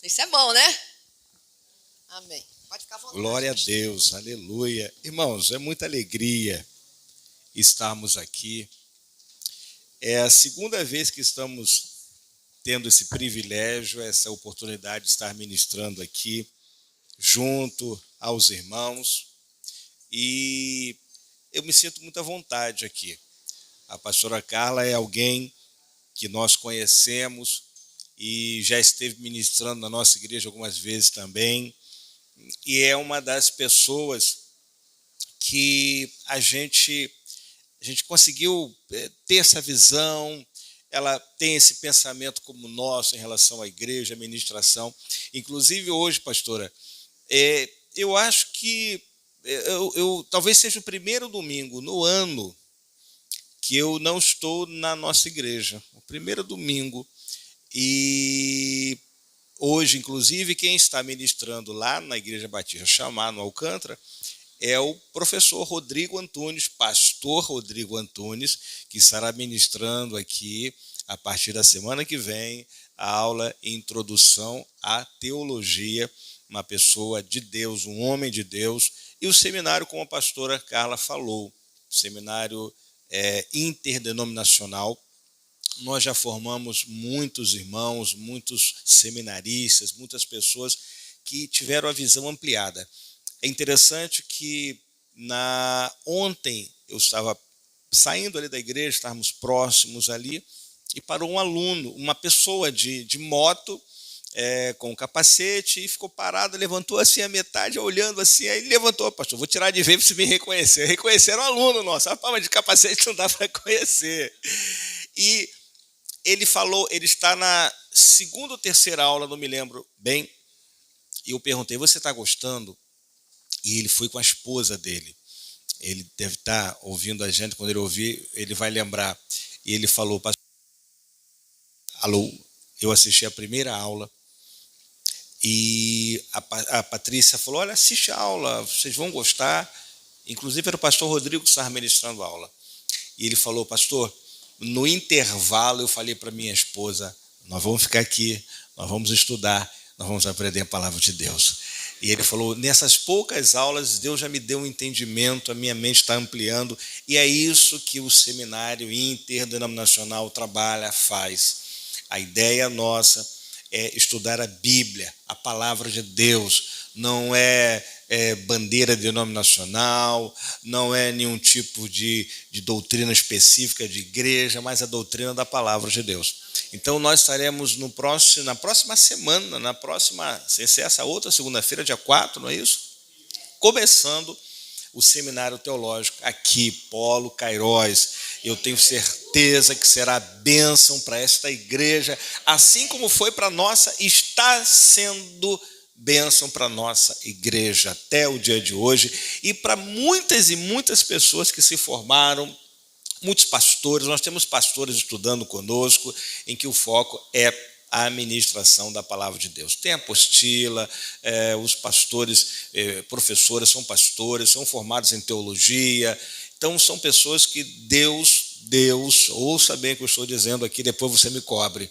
Isso é bom, né? Amém. Pode ficar à vontade. Glória a Deus, aleluia. Irmãos, é muita alegria estarmos aqui. É a segunda vez que estamos tendo esse privilégio, essa oportunidade de estar ministrando aqui junto aos irmãos. E eu me sinto muito à vontade aqui. A pastora Carla é alguém que nós conhecemos e já esteve ministrando na nossa igreja algumas vezes também. E é uma das pessoas que a gente conseguiu ter essa visão. Ela tem esse pensamento como nosso em relação à igreja, à ministração. Inclusive hoje, pastora, eu acho que eu talvez seja o primeiro domingo no ano que eu não estou na nossa igreja. O primeiro domingo. E hoje, inclusive, quem está ministrando lá na Igreja Batista Chamar, no Alcântara, é o professor Rodrigo Antunes, pastor Rodrigo Antunes, que estará ministrando aqui, a partir da semana que vem, a aula Introdução à Teologia, uma pessoa de Deus, um homem de Deus, e o seminário, como a pastora Carla falou, seminário interdenominacional. Nós já formamos muitos irmãos, muitos seminaristas, muitas pessoas que tiveram a visão ampliada. É interessante que ontem eu estava saindo ali da igreja, estávamos próximos ali, e parou um aluno, uma pessoa de moto, com um capacete, e ficou parado, levantou assim a metade, olhando assim, aí ele levantou: pastor, vou tirar de ver para você me reconhecer. Reconheceram um aluno nosso, a palma de capacete não dá para conhecer. E ele falou, ele está na segunda ou terceira aula, não me lembro bem, e eu perguntei: você está gostando? E ele foi com a esposa dele. Ele deve estar ouvindo a gente, quando ele ouvir, ele vai lembrar. E ele falou: pastor, alô, eu assisti a primeira aula, e a Patrícia falou: olha, assiste a aula, vocês vão gostar. Inclusive era o pastor Rodrigo que estava ministrando a aula. E ele falou: pastor, no intervalo eu falei para minha esposa: nós vamos ficar aqui, nós vamos estudar, nós vamos aprender a palavra de Deus. E ele falou: nessas poucas aulas Deus já me deu um entendimento, a minha mente está ampliando, e é isso que o seminário interdenominacional trabalha, faz. A ideia nossa é estudar a Bíblia, a palavra de Deus. Não é bandeira denominacional, não é nenhum tipo de doutrina específica de igreja, mas a doutrina da palavra de Deus. Então nós estaremos na próxima semana, sem ser essa outra segunda-feira, dia 4, não é isso? Começando o seminário teológico aqui, Polo Cairóis. Eu tenho certeza que será bênção para esta igreja, assim como foi para a nossa, está sendo bênção para a nossa igreja até o dia de hoje, e para muitas e muitas pessoas que se formaram, muitos pastores. Nós temos pastores estudando conosco, em que o foco é a administração da palavra de Deus. Tem apostila, os pastores, professores são pastores, são formados em teologia. Então são pessoas que Deus, ouça bem o que eu estou dizendo aqui, depois você me cobre.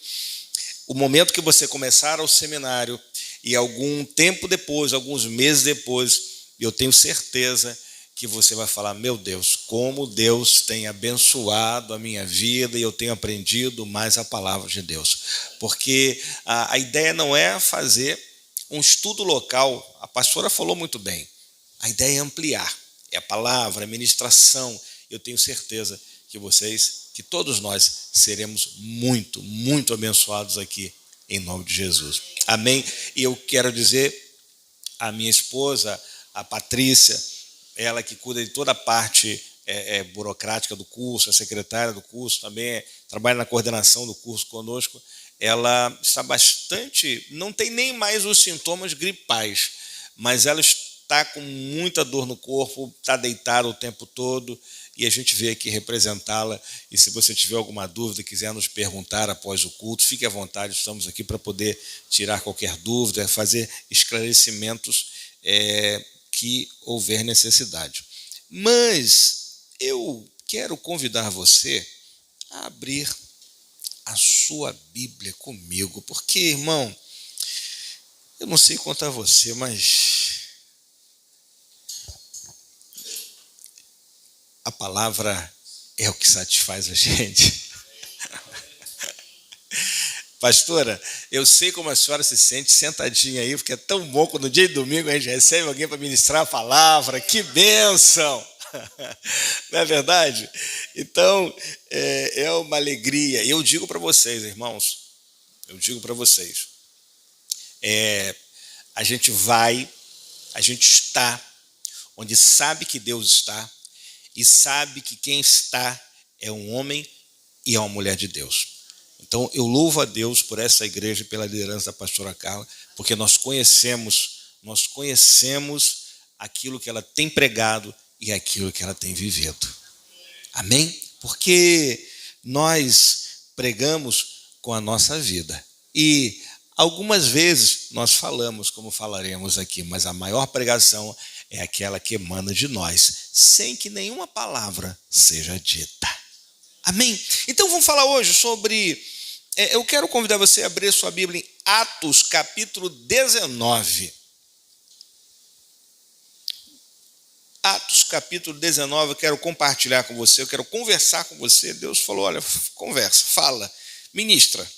O momento que você começar o seminário, e algum tempo depois, alguns meses depois, eu tenho certeza que você vai falar: meu Deus, como Deus tem abençoado a minha vida, e eu tenho aprendido mais a palavra de Deus. Porque a ideia não é fazer um estudo local, a pastora falou muito bem, a ideia é ampliar, é a palavra, a ministração. Eu tenho certeza que todos nós seremos muito, muito abençoados aqui, em nome de Jesus. Amém? E eu quero dizer, a minha esposa, a Patrícia, ela que cuida de toda a parte burocrática do curso, a secretária do curso também, trabalha na coordenação do curso conosco, ela está bastante, não tem nem mais os sintomas gripais, mas ela está com muita dor no corpo, está deitada o tempo todo, e a gente veio aqui representá-la. E se você tiver alguma dúvida, quiser nos perguntar após o culto, fique à vontade, estamos aqui para poder tirar qualquer dúvida, fazer esclarecimentos que houver necessidade. Mas eu quero convidar você a abrir a sua Bíblia comigo, porque, irmão, Eu não sei quanto a você, mas a palavra é o que satisfaz a gente. Pastora, eu sei como a senhora se sente sentadinha aí, porque é tão bom quando no dia de domingo a gente recebe alguém para ministrar a palavra. Que bênção! Não é verdade? Então, é uma alegria. E eu digo para vocês, irmãos, a gente está onde sabe que Deus está e sabe que quem está é um homem e é uma mulher de Deus. Então, eu louvo a Deus por essa igreja e pela liderança da pastora Carla, porque nós conhecemos aquilo que ela tem pregado e aquilo que ela tem vivido. Amém? Porque nós pregamos com a nossa vida. E algumas vezes nós falamos, como falaremos aqui, mas a maior pregação é aquela que emana de nós, sem que nenhuma palavra seja dita. Amém? Então vamos falar hoje sobre... eu quero convidar você a abrir sua Bíblia em Atos, capítulo 19. Atos, capítulo 19, eu quero compartilhar com você, eu quero conversar com você. Deus falou, olha, conversa, fala, ministra.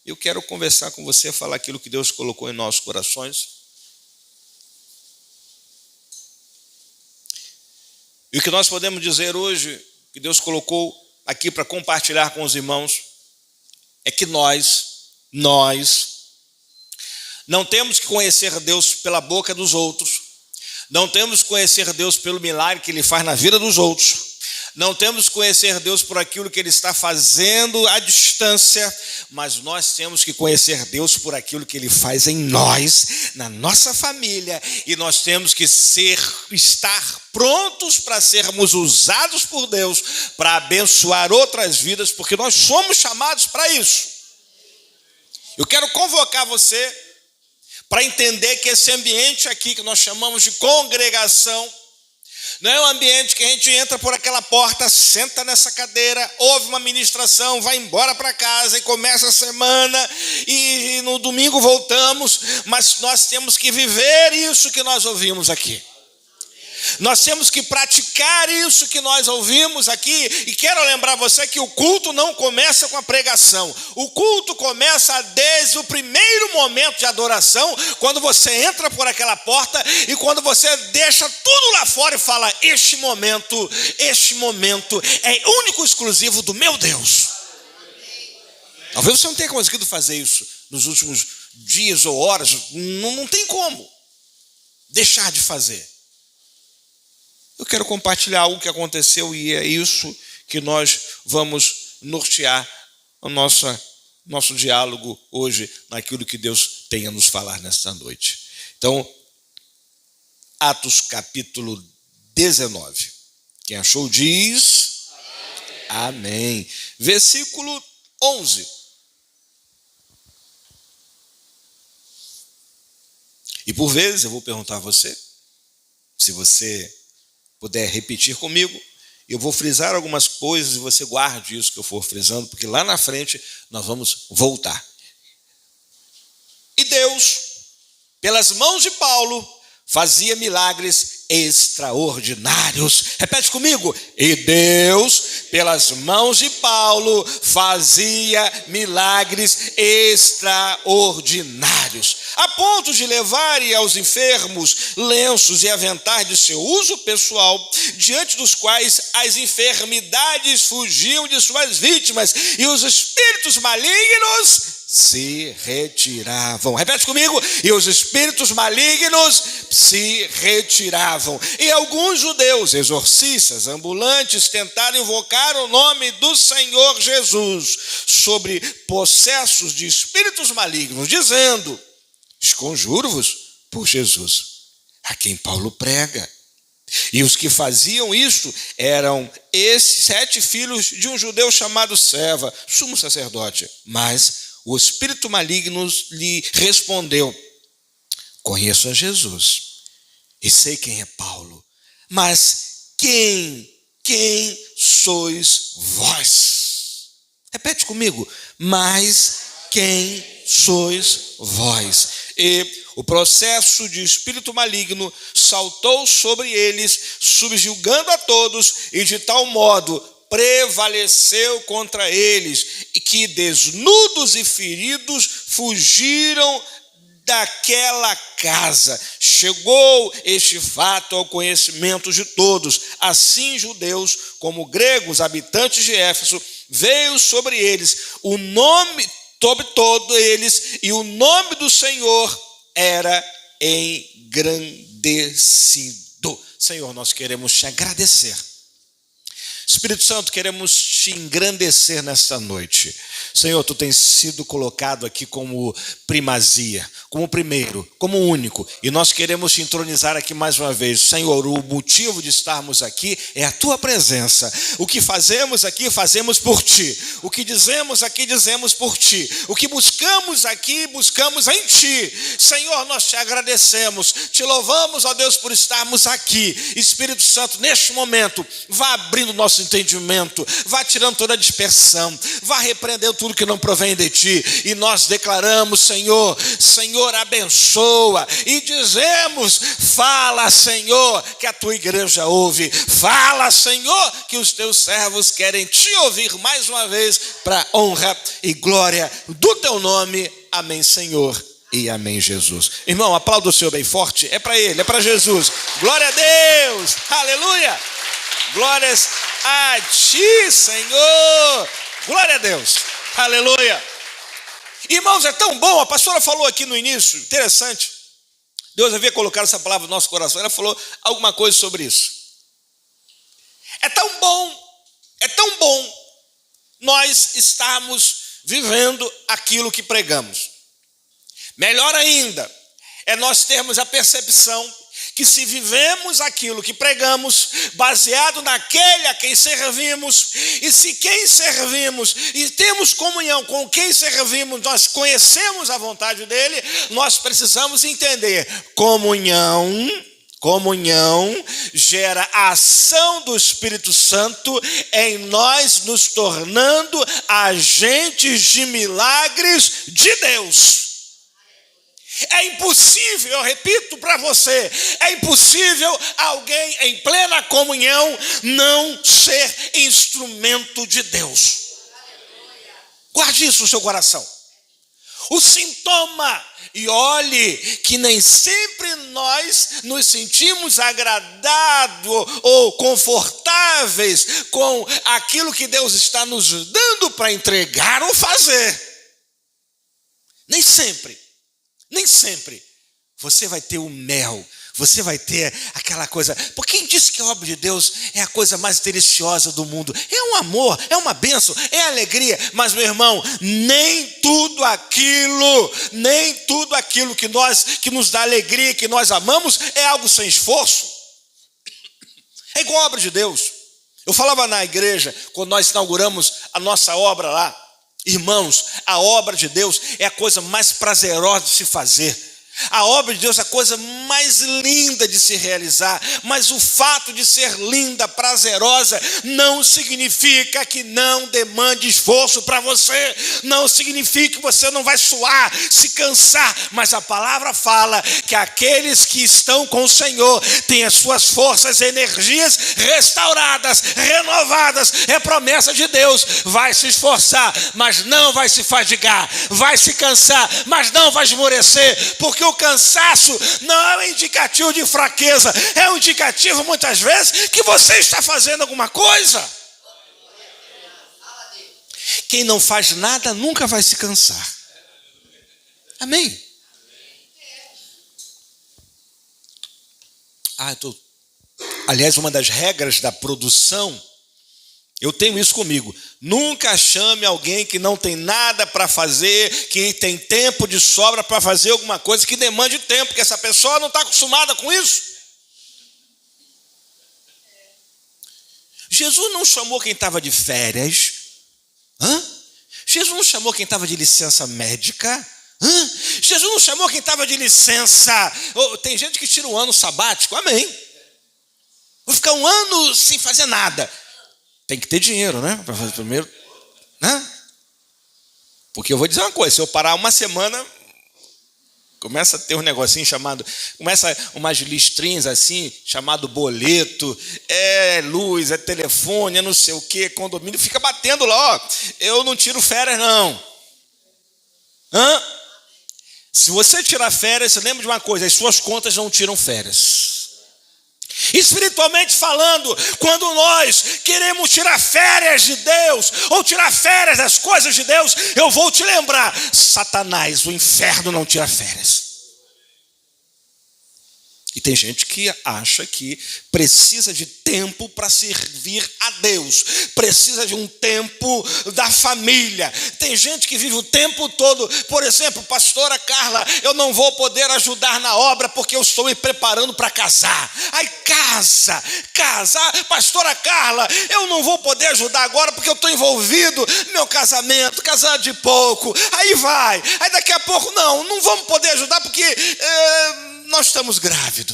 Eu quero conversar com você, falar aquilo que Deus colocou em nossos corações. E o que nós podemos dizer hoje, que Deus colocou aqui para compartilhar com os irmãos, é que nós não temos que conhecer Deus pela boca dos outros, não temos que conhecer Deus pelo milagre que Ele faz na vida dos outros, não temos que conhecer Deus por aquilo que Ele está fazendo à distância, mas nós temos que conhecer Deus por aquilo que Ele faz em nós, na nossa família, e nós temos que estar prontos para sermos usados por Deus, para abençoar outras vidas, porque nós somos chamados para isso. Eu quero convocar você para entender que esse ambiente aqui, que nós chamamos de congregação, não é um ambiente que a gente entra por aquela porta, senta nessa cadeira, ouve uma ministração, vai embora para casa e começa a semana e no domingo voltamos, mas nós temos que viver isso que nós ouvimos aqui. Nós temos que praticar isso que nós ouvimos aqui. E quero lembrar você que o culto não começa com a pregação. O culto começa desde o primeiro momento de adoração, quando você entra por aquela porta e quando você deixa tudo lá fora e fala, este momento é único e exclusivo do meu Deus. Talvez você não tenha conseguido fazer isso nos últimos dias ou horas. Não tem como deixar de fazer. Eu quero compartilhar algo que aconteceu e é isso que nós vamos nortear o nosso diálogo hoje naquilo que Deus tem a nos falar nesta noite. Então, Atos capítulo 19. Quem achou diz amém. Versículo 11. E por vezes eu vou perguntar a você, se você puder repetir comigo, eu vou frisar algumas coisas e você guarde isso que eu for frisando, porque lá na frente nós vamos voltar. E Deus, pelas mãos de Paulo, fazia milagres extraordinários. Repete comigo. E Deus, pelas mãos de Paulo, fazia milagres extraordinários, a ponto de levarem aos enfermos lenços e aventais de seu uso pessoal, diante dos quais as enfermidades fugiam de suas vítimas e os espíritos malignos se retiravam. Repete comigo. E os espíritos malignos se retiravam. E alguns judeus, exorcistas, ambulantes, tentaram invocar o nome do Senhor Jesus sobre possessos de espíritos malignos, dizendo, esconjuro-vos por Jesus, a quem Paulo prega. E os que faziam isso eram esses 7 filhos de um judeu chamado Seva, sumo sacerdote. Mas o espírito maligno lhe respondeu, conheço a Jesus e sei quem é Paulo, mas quem sois vós? Repete comigo, mas quem sois vós? E o processo de espírito maligno saltou sobre eles, subjugando a todos, e de tal modo prevaleceu contra eles, e que desnudos e feridos fugiram daquela casa. Chegou este fato ao conhecimento de todos. Assim, judeus como gregos, habitantes de Éfeso, veio sobre eles o nome, sobre todos eles, e o nome do Senhor era engrandecido. Senhor, nós queremos te agradecer. Espírito Santo, queremos te engrandecer nesta noite. Senhor, tu tens sido colocado aqui como primazia, como primeiro, como único. E nós queremos te entronizar aqui mais uma vez. Senhor, o motivo de estarmos aqui é a tua presença. O que fazemos aqui, fazemos por ti. O que dizemos aqui, dizemos por ti. O que buscamos aqui, buscamos em ti. Senhor, nós te agradecemos. Te louvamos, ó Deus, por estarmos aqui. Espírito Santo, neste momento, vá abrindo nosso entendimento, vá tirando toda a dispersão, vá repreendendo tudo que não provém de ti, e nós declaramos, Senhor, abençoa, e dizemos, fala, Senhor, que a tua igreja ouve, fala, Senhor, que os teus servos querem te ouvir mais uma vez, para honra e glória do teu nome, amém, Senhor, e amém, Jesus. Irmão, aplauda o Senhor bem forte, é para ele, é para Jesus, glória a Deus, aleluia, glórias a ti, Senhor, glória a Deus, aleluia. Irmãos, é tão bom, a pastora falou aqui no início, interessante, Deus havia colocado essa palavra no nosso coração, ela falou alguma coisa sobre isso. É tão bom nós estarmos vivendo aquilo que pregamos. Melhor ainda, é nós termos a percepção que se vivemos aquilo que pregamos, baseado naquele a quem servimos, e se quem servimos e temos comunhão com quem servimos, nós conhecemos a vontade dele, nós precisamos entender, comunhão gera a ação do Espírito Santo em nós, nos tornando agentes de milagres de Deus. É impossível, eu repito para você, é impossível alguém em plena comunhão não ser instrumento de Deus. Guarde isso no seu coração. O sintoma, e olhe que nem sempre nós nos sentimos agradados ou confortáveis com aquilo que Deus está nos dando para entregar ou fazer. Nem sempre você vai ter o mel, você vai ter aquela coisa. Por quem disse que a obra de Deus é a coisa mais deliciosa do mundo? É um amor, é uma bênção, é alegria. Mas, meu irmão, nem tudo aquilo que nos dá alegria, que nós amamos, é algo sem esforço. É igual a obra de Deus. Eu falava na igreja, quando nós inauguramos a nossa obra lá, irmãos, a obra de Deus é a coisa mais prazerosa de se fazer. A obra de Deus é a coisa mais linda de se realizar, mas o fato de ser linda, prazerosa, não significa que não demande esforço para você, não significa que você não vai suar, se cansar, mas a palavra fala que aqueles que estão com o Senhor têm as suas forças e energias restauradas, renovadas, é promessa de Deus. Vai se esforçar, mas não vai se fadigar, vai se cansar, mas não vai esmorecer, porque o cansaço não é um indicativo de fraqueza, é um indicativo muitas vezes que você está fazendo alguma coisa. Quem não faz nada nunca vai se cansar. Amém? Aliás, uma das regras da produção, eu tenho isso comigo. Nunca chame alguém que não tem nada para fazer, que tem tempo de sobra para fazer alguma coisa que demande tempo, porque essa pessoa não está acostumada com isso. Jesus não chamou quem estava de férias. Jesus não chamou quem estava de licença médica. Jesus não chamou quem estava de licença. Tem gente que tira um ano sabático, amém. Vou ficar um ano sem fazer nada. Tem que ter dinheiro, né? Para fazer primeiro, né? Porque eu vou dizer uma coisa: se eu parar uma semana, Começa a ter um negocinho chamado, começa umas listrinhas assim, chamado boleto, luz, telefone, não sei o que, condomínio, fica batendo lá, ó, eu não tiro férias não. Se você tirar férias, você lembra de uma coisa, as suas contas não tiram férias. Espiritualmente falando, quando nós queremos tirar férias de Deus, ou tirar férias das coisas de Deus, eu vou te lembrar, Satanás, o inferno não tira férias. E tem gente que acha que precisa de tempo para servir a Deus, precisa de um tempo da família. Tem gente que vive o tempo todo, por exemplo, pastora Carla, eu não vou poder ajudar na obra porque eu estou me preparando para casar. Aí casa, pastora Carla, eu não vou poder ajudar agora porque eu estou envolvido no meu casamento, casado de pouco. Aí daqui a pouco não vamos poder ajudar porque nós estamos grávidos.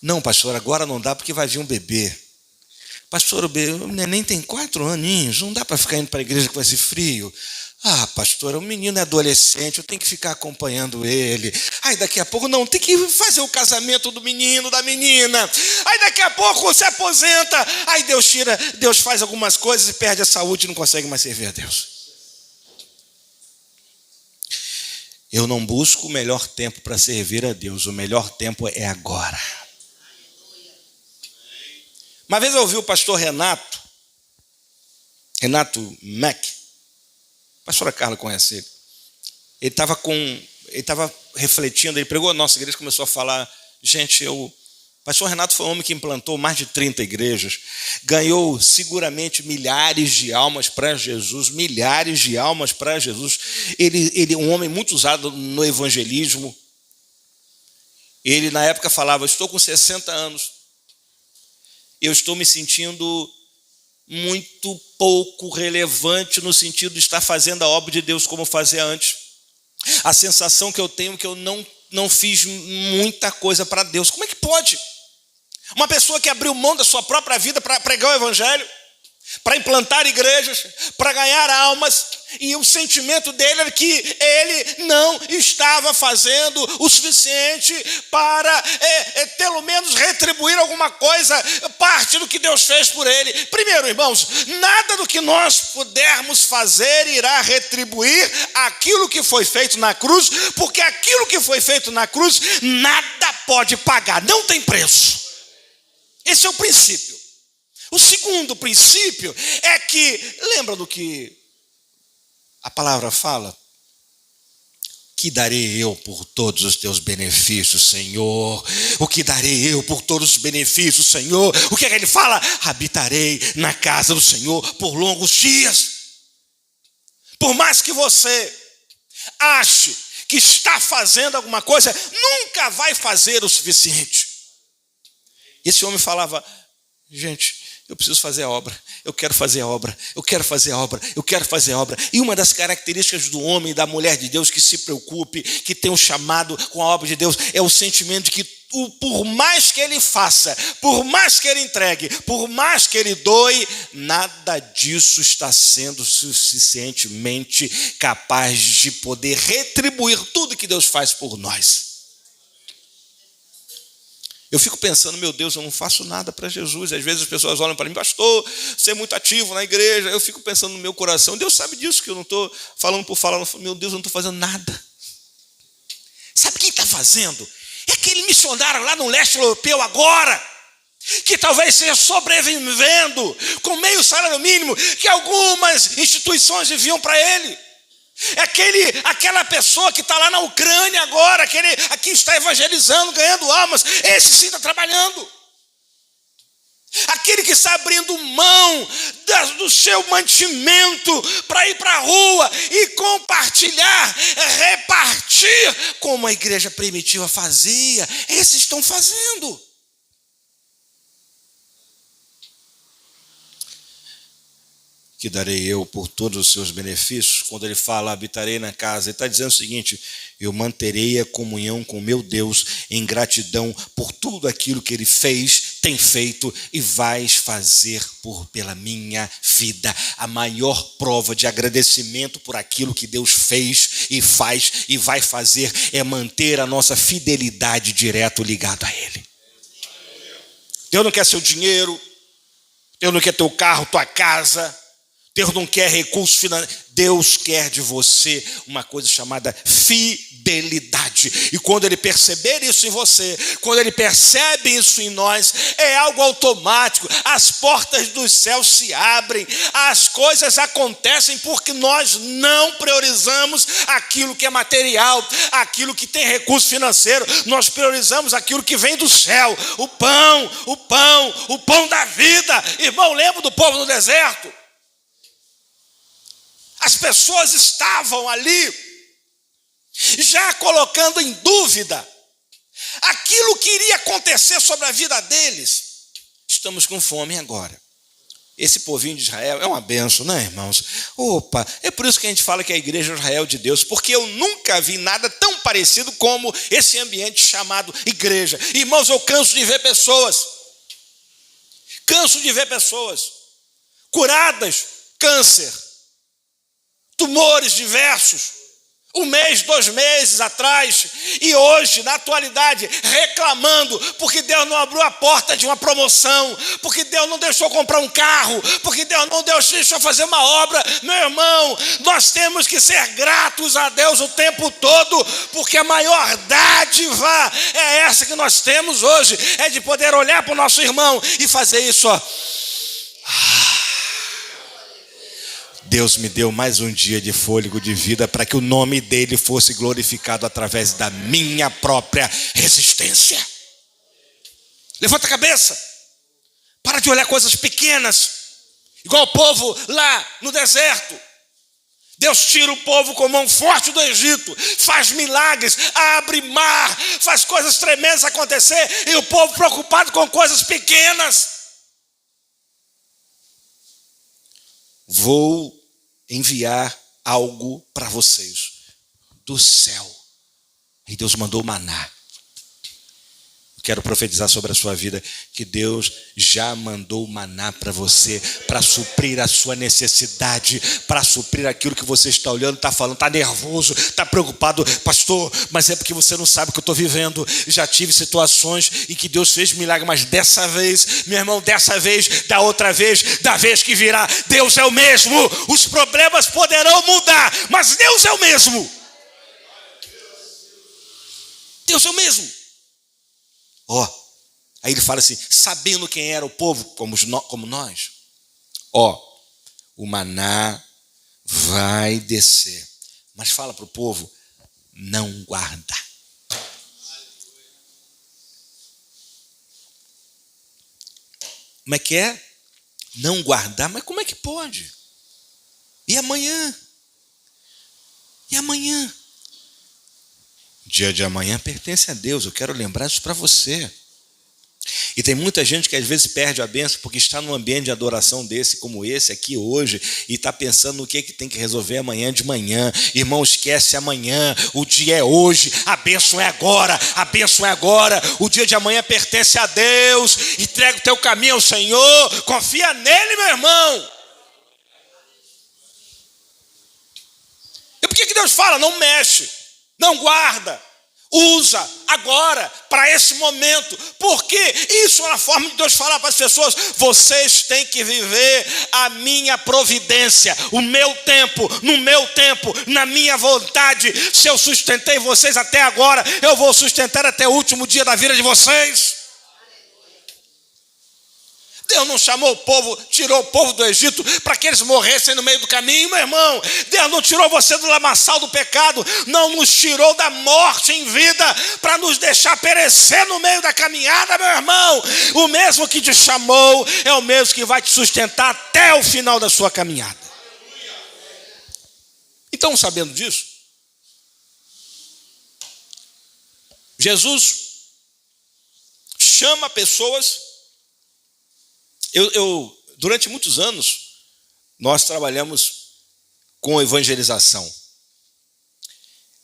Não, pastor, agora não dá porque vai vir um bebê. Pastor, o neném tem 4 aninhos, não dá para ficar indo para a igreja com esse frio. Ah, pastor, o menino é adolescente, eu tenho que ficar acompanhando ele. Aí daqui a pouco, não, tem que fazer o casamento do menino, da menina. Aí daqui a pouco você aposenta. Aí Deus faz algumas coisas e perde a saúde e não consegue mais servir a Deus. Eu não busco o melhor tempo para servir a Deus. O melhor tempo é agora. Uma vez eu ouvi o pastor Renato Mack. A pastora Carla conhece ele. Ele estava refletindo, ele pregou a nossa igreja, começou a falar, gente, pastor Renato foi um homem que implantou mais de 30 igrejas, ganhou seguramente milhares de almas para Jesus. Ele é um homem muito usado no evangelismo. Ele na época falava, estou com 60 anos, eu estou me sentindo muito pouco relevante no sentido de estar fazendo a obra de Deus como fazia antes. A sensação que eu tenho é que eu não fiz muita coisa para Deus. Como é que pode? Uma pessoa que abriu mão da sua própria vida para pregar o evangelho, para implantar igrejas, para ganhar almas, e o sentimento dele era que ele não estava fazendo o suficiente para, pelo menos, retribuir alguma coisa, parte do que Deus fez por ele. Primeiro, irmãos, nada do que nós pudermos fazer irá retribuir aquilo que foi feito na cruz, porque aquilo que foi feito na cruz, nada pode pagar, não tem preço. Esse é o princípio. O segundo princípio é que, lembra do que a palavra fala? Que darei eu por todos os teus benefícios, Senhor? O que darei eu por todos os benefícios, Senhor? O que é que ele fala? Habitarei na casa do Senhor por longos dias. Por mais que você ache que está fazendo alguma coisa, nunca vai fazer o suficiente. Esse homem falava, gente, eu preciso fazer a obra, eu quero fazer a obra, eu quero fazer a obra, eu quero fazer a obra. E uma das características do homem e da mulher de Deus que se preocupe, que tem um chamado com a obra de Deus, é o sentimento de que por mais que ele faça, por mais que ele entregue, por mais que ele doe, nada disso está sendo suficientemente capaz de poder retribuir tudo que Deus faz por nós. Eu fico pensando, meu Deus, eu não faço nada para Jesus. Às vezes as pessoas olham para mim, pastor, você é muito ativo na igreja. Eu fico pensando no meu coração, Deus sabe disso, que eu não estou falando por falar. Meu Deus, eu não estou fazendo nada. Sabe quem está fazendo? É aquele missionário lá no leste europeu agora, que talvez seja sobrevivendo com meio salário mínimo, que algumas instituições enviam para ele. Aquela pessoa que está lá na Ucrânia agora, aqui está evangelizando, ganhando almas, esse sim está trabalhando. Aquele que está abrindo mão do seu mantimento para ir para a rua e compartilhar, repartir, como a igreja primitiva fazia, esses estão fazendo. Que darei eu por todos os seus benefícios. Quando ele fala, habitarei na casa, ele está dizendo o seguinte, eu manterei a comunhão com meu Deus em gratidão por tudo aquilo que ele fez, tem feito e vais fazer pela minha vida. A maior prova de agradecimento por aquilo que Deus fez e faz e vai fazer é manter a nossa fidelidade direto ligado a Ele. Deus não quer seu dinheiro, Deus não quer teu carro, tua casa, Deus não quer recursos financeiros. Deus quer de você uma coisa chamada fidelidade. E quando Ele perceber isso em você, quando Ele percebe isso em nós, é algo automático. As portas dos céus se abrem, as coisas acontecem porque nós não priorizamos aquilo que é material, aquilo que tem recurso financeiro. Nós priorizamos aquilo que vem do céu, o pão da vida. Irmão, lembra do povo no deserto? As pessoas estavam ali, já colocando em dúvida aquilo que iria acontecer sobre a vida deles. Estamos com fome agora. Esse povinho de Israel é uma bênção, né, irmãos? Opa, é por isso que a gente fala que a igreja é Israel de Deus, porque eu nunca vi nada tão parecido como esse ambiente chamado igreja. Irmãos, eu canso de ver pessoas curadas, câncer, tumores diversos, 1 mês, 2 meses atrás, e hoje, na atualidade, reclamando, porque Deus não abriu a porta de uma promoção, porque Deus não deixou comprar um carro, porque Deus não deixou fazer uma obra. Meu irmão, nós temos que ser gratos a Deus o tempo todo, porque a maior dádiva é essa que nós temos hoje, é de poder olhar para o nosso irmão e fazer isso, ó. Deus me deu mais um dia de fôlego de vida para que o nome dele fosse glorificado através da minha própria resistência. Levanta a cabeça. Para de olhar coisas pequenas. Igual o povo lá no deserto. Deus tira o povo com mão forte do Egito, faz milagres, abre mar, faz coisas tremendas acontecer, e o povo preocupado com coisas pequenas. Vou enviar algo para vocês do céu. E Deus mandou maná. Quero profetizar sobre a sua vida que Deus já mandou maná para você, para suprir a sua necessidade, para suprir aquilo que você está olhando, está falando, está nervoso, está preocupado. Pastor, mas é porque você não sabe o que eu estou vivendo. Já tive situações em que Deus fez milagre, mas dessa vez, meu irmão, dessa vez, da outra vez, da vez que virá, Deus é o mesmo. Os problemas poderão mudar, mas Deus é o mesmo. Deus é o mesmo. Aí ele fala assim, sabendo quem era o povo, como nós, o maná vai descer, mas fala para o povo, não guarda. Como é que é? Não guardar, mas como é que pode? E amanhã? E amanhã? Dia de amanhã pertence a Deus. Eu quero lembrar isso para você. E tem muita gente que às vezes perde a bênção porque está num ambiente de adoração desse, como esse aqui hoje, e está pensando no que tem que resolver amanhã de manhã. Irmão, esquece amanhã. O dia é hoje. A bênção é agora. A bênção é agora. O dia de amanhã pertence a Deus. Entrega o teu caminho ao Senhor. Confia nele, meu irmão. E por que Deus fala? Não mexe. Não guarda, usa agora, para esse momento, porque isso é uma forma de Deus falar para as pessoas, vocês têm que viver a minha providência, o meu tempo, no meu tempo, na minha vontade. Se eu sustentei vocês até agora, eu vou sustentar até o último dia da vida de vocês. Deus não chamou o povo, tirou o povo do Egito para que eles morressem no meio do caminho, meu irmão. Deus não tirou você do lamaçal do pecado, não nos tirou da morte em vida para nos deixar perecer no meio da caminhada, meu irmão. O mesmo que te chamou é o mesmo que vai te sustentar até o final da sua caminhada. Então, sabendo disso, Jesus chama pessoas. Durante muitos anos, nós trabalhamos com evangelização.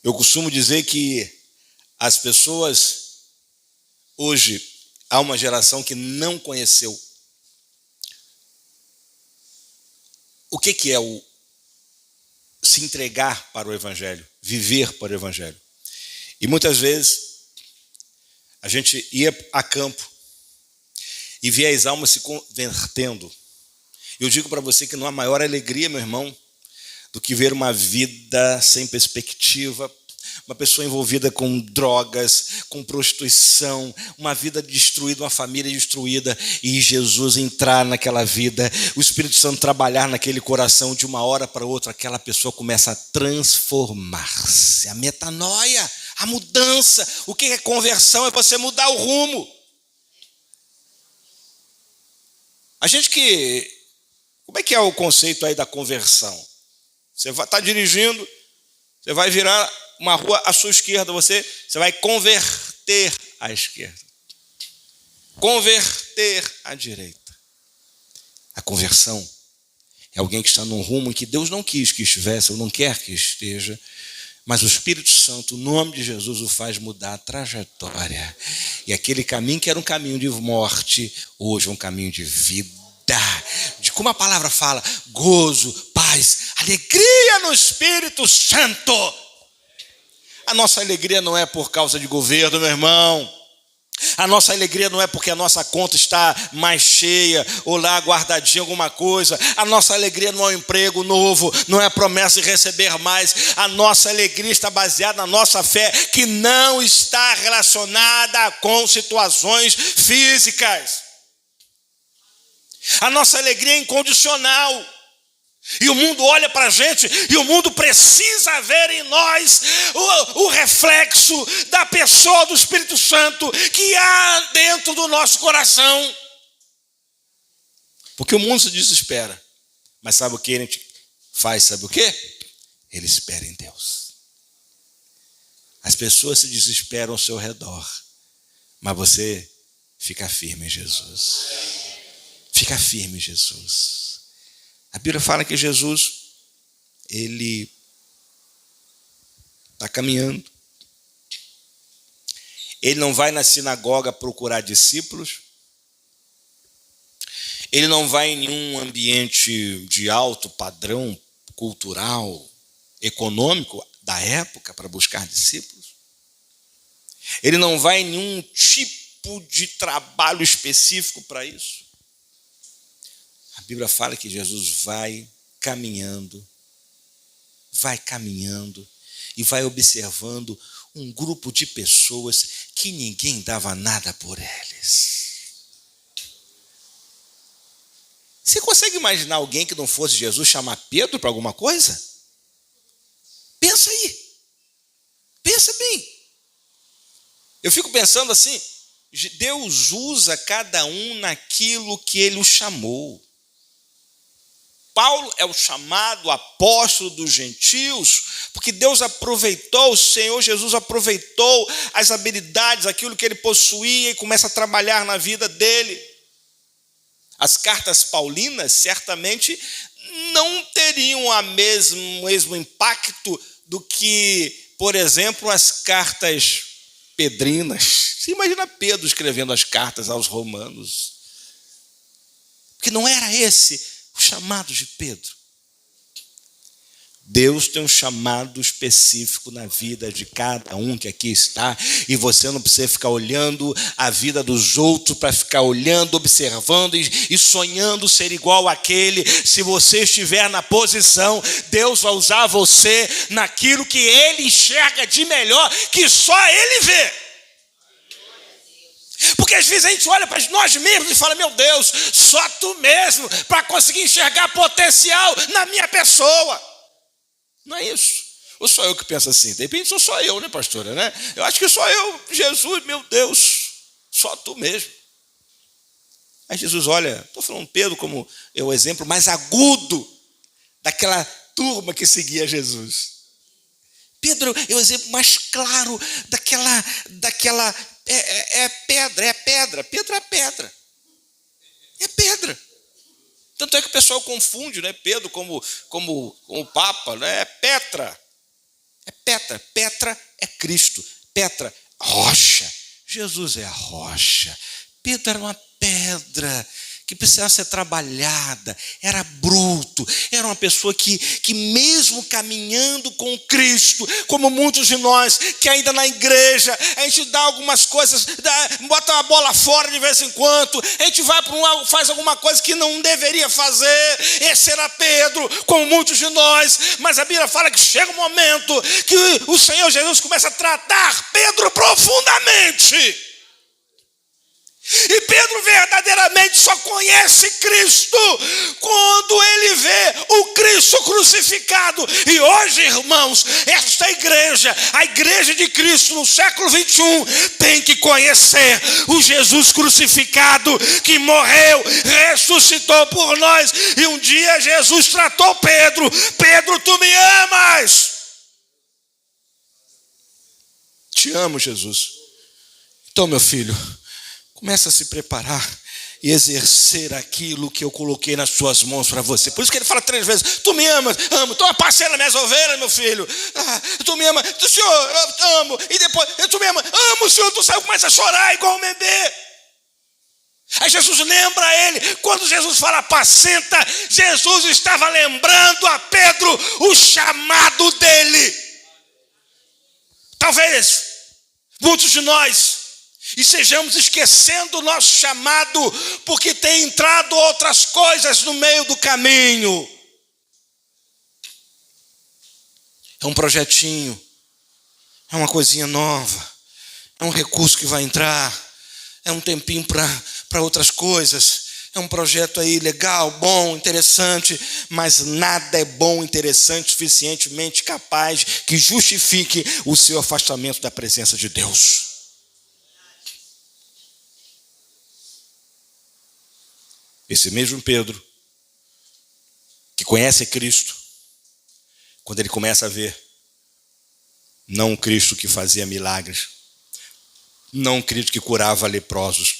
Eu costumo dizer que as pessoas hoje Há uma geração que não conheceu o que é o se entregar para o Evangelho, viver para o Evangelho. E muitas vezes a gente ia a campo e via as almas se convertendo. Eu digo para você que não há maior alegria, meu irmão, do que ver uma vida sem perspectiva, uma pessoa envolvida com drogas, com prostituição, uma vida destruída, uma família destruída, e Jesus entrar naquela vida, o Espírito Santo trabalhar naquele coração, de uma hora para outra, aquela pessoa começa a transformar-se. A metanoia, a mudança. O que é conversão? É você mudar o rumo. Como é que é o conceito aí da conversão? Você vai estar dirigindo, você vai virar uma rua à sua esquerda, você vai converter à esquerda. Converter à direita. A conversão é alguém que está num rumo em que Deus não quis que estivesse, ou não quer que esteja, mas o Espírito Santo, o nome de Jesus, o faz mudar a trajetória. E aquele caminho que era um caminho de morte, hoje é um caminho de vida. De como a palavra fala, gozo, paz, alegria no Espírito Santo. A nossa alegria não é por causa de governo, meu irmão. A nossa alegria não é porque a nossa conta está mais cheia ou lá guardadinha alguma coisa. A nossa alegria não é um emprego novo, não é a promessa de receber mais. A nossa alegria está baseada na nossa fé, que não está relacionada com situações físicas. A nossa alegria é incondicional. E o mundo olha para a gente e o mundo precisa ver em nós o reflexo da pessoa do Espírito Santo que há dentro do nosso coração. Porque o mundo se desespera. Mas sabe o que a gente faz? Sabe o quê? Ele espera em Deus. As pessoas se desesperam ao seu redor, mas você fica firme em Jesus. Fica firme em Jesus. A Bíblia fala que Jesus, ele está caminhando. Ele não vai na sinagoga procurar discípulos. Ele não vai em nenhum ambiente de alto padrão cultural, econômico da época para buscar discípulos. Ele não vai em nenhum tipo de trabalho específico para isso. A Bíblia fala que Jesus vai caminhando e vai observando um grupo de pessoas que ninguém dava nada por eles. Você consegue imaginar alguém que não fosse Jesus chamar Pedro para alguma coisa? Pensa aí. Pensa bem. Eu fico pensando assim, Deus usa cada um naquilo que ele o chamou. Paulo é o chamado apóstolo dos gentios, porque Deus aproveitou, o Senhor Jesus aproveitou as habilidades, aquilo que ele possuía e começa a trabalhar na vida dele. As cartas paulinas certamente não teriam o mesmo impacto do que, por exemplo, as cartas pedrinas. Você imagina Pedro escrevendo as cartas aos romanos. Porque não era esse o chamado de Pedro. Deus tem um chamado específico na vida de cada um que aqui está, e você não precisa ficar olhando a vida dos outros para ficar olhando, observando e sonhando ser igual àquele. Se você estiver na posição, Deus vai usar você naquilo que Ele enxerga de melhor, que só Ele vê. Porque às vezes a gente olha para nós mesmos e fala, meu Deus, só tu mesmo para conseguir enxergar potencial na minha pessoa. Não é isso. Ou só eu que penso assim? De repente sou só eu, né, pastora? Né? Eu acho que só eu, Jesus, meu Deus, só tu mesmo. Aí Jesus olha, estou falando Pedro como é o exemplo mais agudo daquela turma que seguia Jesus. Pedro é o exemplo mais claro daquela pedra. Pedro é pedra. É pedra. Tanto é que o pessoal confunde, né, Pedro como o Papa, né? É Petra. É Petra. Petra é Cristo. Petra, rocha. Jesus é a rocha. Pedro era uma pedra que precisava ser trabalhada, era bruto, era uma pessoa que mesmo caminhando com Cristo, como muitos de nós, que ainda na igreja, a gente dá algumas coisas, bota uma bola fora de vez em quando, a gente vai para um, faz alguma coisa que não deveria fazer. Esse era Pedro, como muitos de nós, mas a Bíblia fala que chega um momento que o Senhor Jesus começa a tratar Pedro profundamente. E Pedro verdadeiramente só conhece Cristo quando ele vê o Cristo crucificado. E hoje, irmãos, esta igreja, a igreja de Cristo no século 21, tem que conhecer o Jesus crucificado, que morreu, ressuscitou por nós. E um dia Jesus tratou Pedro: Pedro, tu me amas? Te amo, Jesus. Então, meu filho, começa a se preparar e exercer aquilo que eu coloquei nas suas mãos para você. Por isso que ele fala 3 vezes: tu me amas? Amo. Toma passeia nas minhas ovelhas, meu filho. Tu me amas? Senhor, eu amo. E depois, tu me amas? Amo, Senhor. Tu sai, começa a chorar igual um bebê. Aí Jesus lembra ele. Quando Jesus fala apacenta, Jesus estava lembrando a Pedro o chamado dele. Talvez muitos de nós estejamos esquecendo o nosso chamado, porque tem entrado outras coisas no meio do caminho. É um projetinho, é uma coisinha nova, é um recurso que vai entrar, é um tempinho para outras coisas. É um projeto aí legal, bom, interessante, mas nada é bom, interessante, suficientemente capaz que justifique o seu afastamento da presença de Deus. Esse mesmo Pedro, que conhece Cristo, quando ele começa a ver, não um Cristo que fazia milagres, não um Cristo que curava leprosos,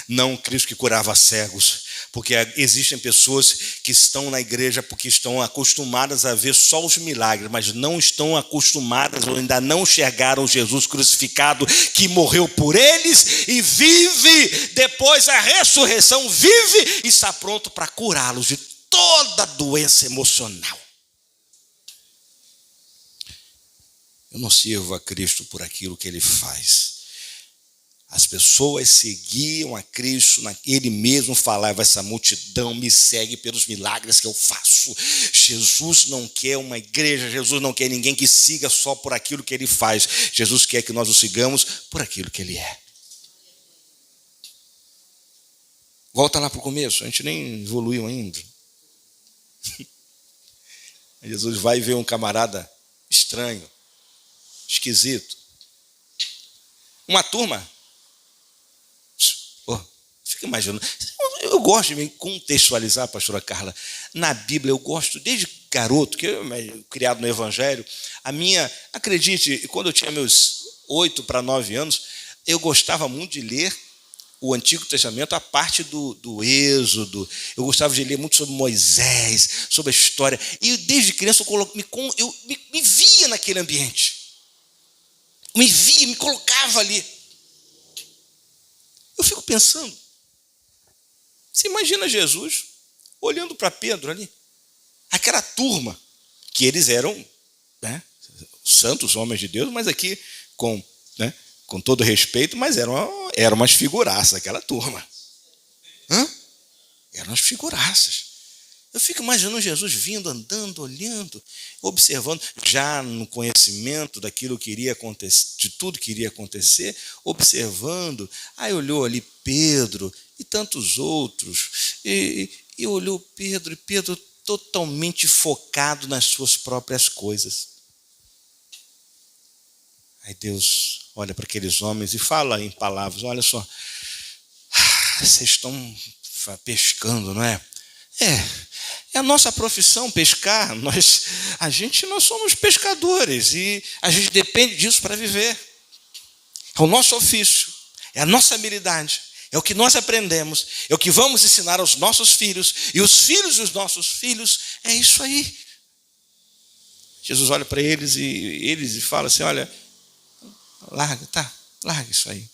não um Cristo que curava cegos, porque existem pessoas que estão na igreja porque estão acostumadas a ver só os milagres, mas não estão acostumadas ou ainda não enxergaram Jesus crucificado, que morreu por eles e vive depois a ressurreição, vive e está pronto para curá-los de toda doença emocional. Eu não sirvo a Cristo por aquilo que ele faz. As pessoas seguiam a Cristo, ele mesmo falava: essa multidão me segue pelos milagres que eu faço. Jesus não quer uma igreja, Jesus não quer ninguém que siga só por aquilo que ele faz. Jesus quer que nós o sigamos por aquilo que ele é. Volta lá para o começo, a gente nem evoluiu ainda. Jesus vai ver um camarada estranho, esquisito. Uma turma. Fica imaginando. Eu gosto de me contextualizar, pastora Carla. Na Bíblia eu gosto, desde garoto, que eu criado no Evangelho, acredite, quando eu tinha meus 8 para 9 anos, eu gostava muito de ler o Antigo Testamento, a parte do Êxodo. Eu gostava de ler muito sobre Moisés, sobre a história. E desde criança eu me via naquele ambiente. Me colocava ali. Eu fico pensando, você imagina Jesus olhando para Pedro ali, aquela turma, que eles eram, né, santos homens de Deus, mas aqui com todo respeito, mas eram umas figuraças aquela turma. Eram umas figuraças. Eu fico imaginando Jesus vindo, andando, olhando, observando, já no conhecimento daquilo que iria acontecer, de tudo que iria acontecer, observando. Aí olhou ali Pedro e tantos outros, e olhou Pedro, e Pedro totalmente focado nas suas próprias coisas. Aí Deus olha para aqueles homens e fala em palavras: olha só, vocês estão pescando, não é? É a nossa profissão pescar. Nós somos pescadores e a gente depende disso para viver. É o nosso ofício, é a nossa habilidade, é o que nós aprendemos, é o que vamos ensinar aos nossos filhos e os filhos dos nossos filhos. É isso aí. Jesus olha para eles e fala assim: olha, larga isso aí,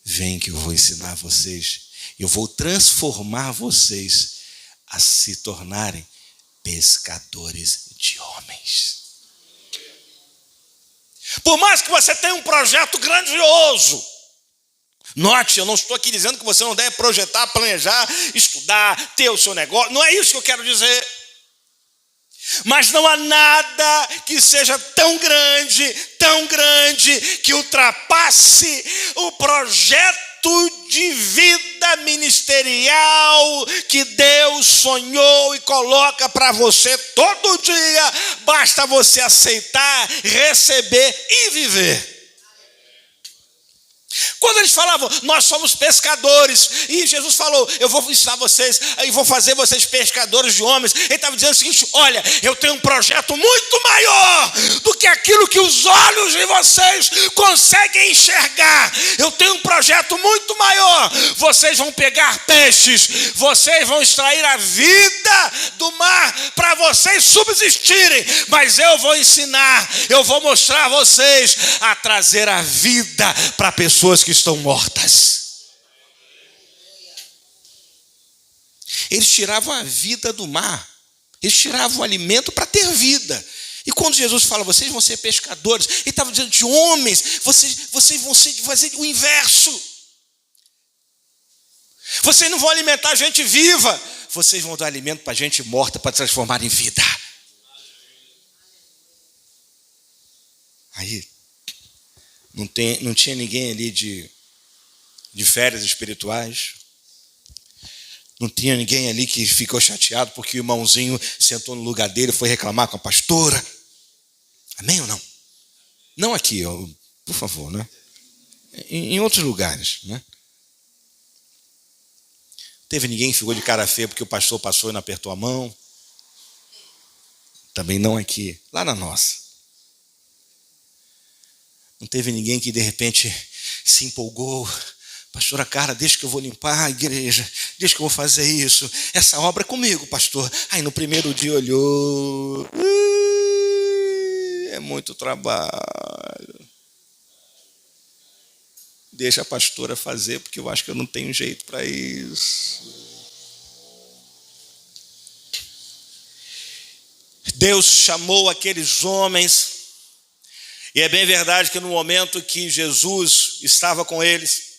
vem que eu vou ensinar vocês, eu vou transformar vocês a se tornarem pescadores de homens. Por mais que você tenha um projeto grandioso, note, eu não estou aqui dizendo que você não deve projetar, planejar, estudar, ter o seu negócio, não é isso que eu quero dizer. Mas não há nada que seja tão grande, que ultrapasse o projeto de vida ministerial que Deus sonhou e coloca para você todo dia. Basta você aceitar, receber e viver. Quando eles falavam, nós somos pescadores, e Jesus falou, eu vou ensinar vocês, e vou fazer vocês pescadores de homens, ele estava dizendo o seguinte, olha, eu tenho um projeto muito maior do que aquilo que os olhos de vocês conseguem enxergar. Eu tenho um projeto muito maior. Vocês vão pegar peixes, vocês vão extrair a vida do mar para vocês subsistirem, mas eu vou ensinar, eu vou mostrar a vocês a trazer a vida para pessoas que estão mortas. Eles tiravam a vida do mar, eles tiravam o alimento para ter vida. E quando Jesus fala, vocês vão ser pescadores, ele estava dizendo de homens, vocês vão fazer o inverso. Vocês não vão alimentar gente viva, vocês vão dar alimento para gente morta para transformar em vida. Aí não tinha ninguém ali de férias espirituais. Não tinha ninguém ali que ficou chateado porque o irmãozinho sentou no lugar dele e foi reclamar com a pastora. Amém ou não? Não aqui, por favor, né? Em outros lugares, né? Teve ninguém que ficou de cara feia porque o pastor passou e não apertou a mão. Também não aqui, lá na nossa. Não teve ninguém que de repente se empolgou. Pastora Carla, deixa que eu vou limpar a igreja. Deixa que eu vou fazer isso. Essa obra é comigo, pastor. Aí no primeiro dia olhou. É muito trabalho. Deixa a pastora fazer, porque eu acho que eu não tenho jeito para isso. Deus chamou aqueles homens. E é bem verdade que no momento que Jesus estava com eles,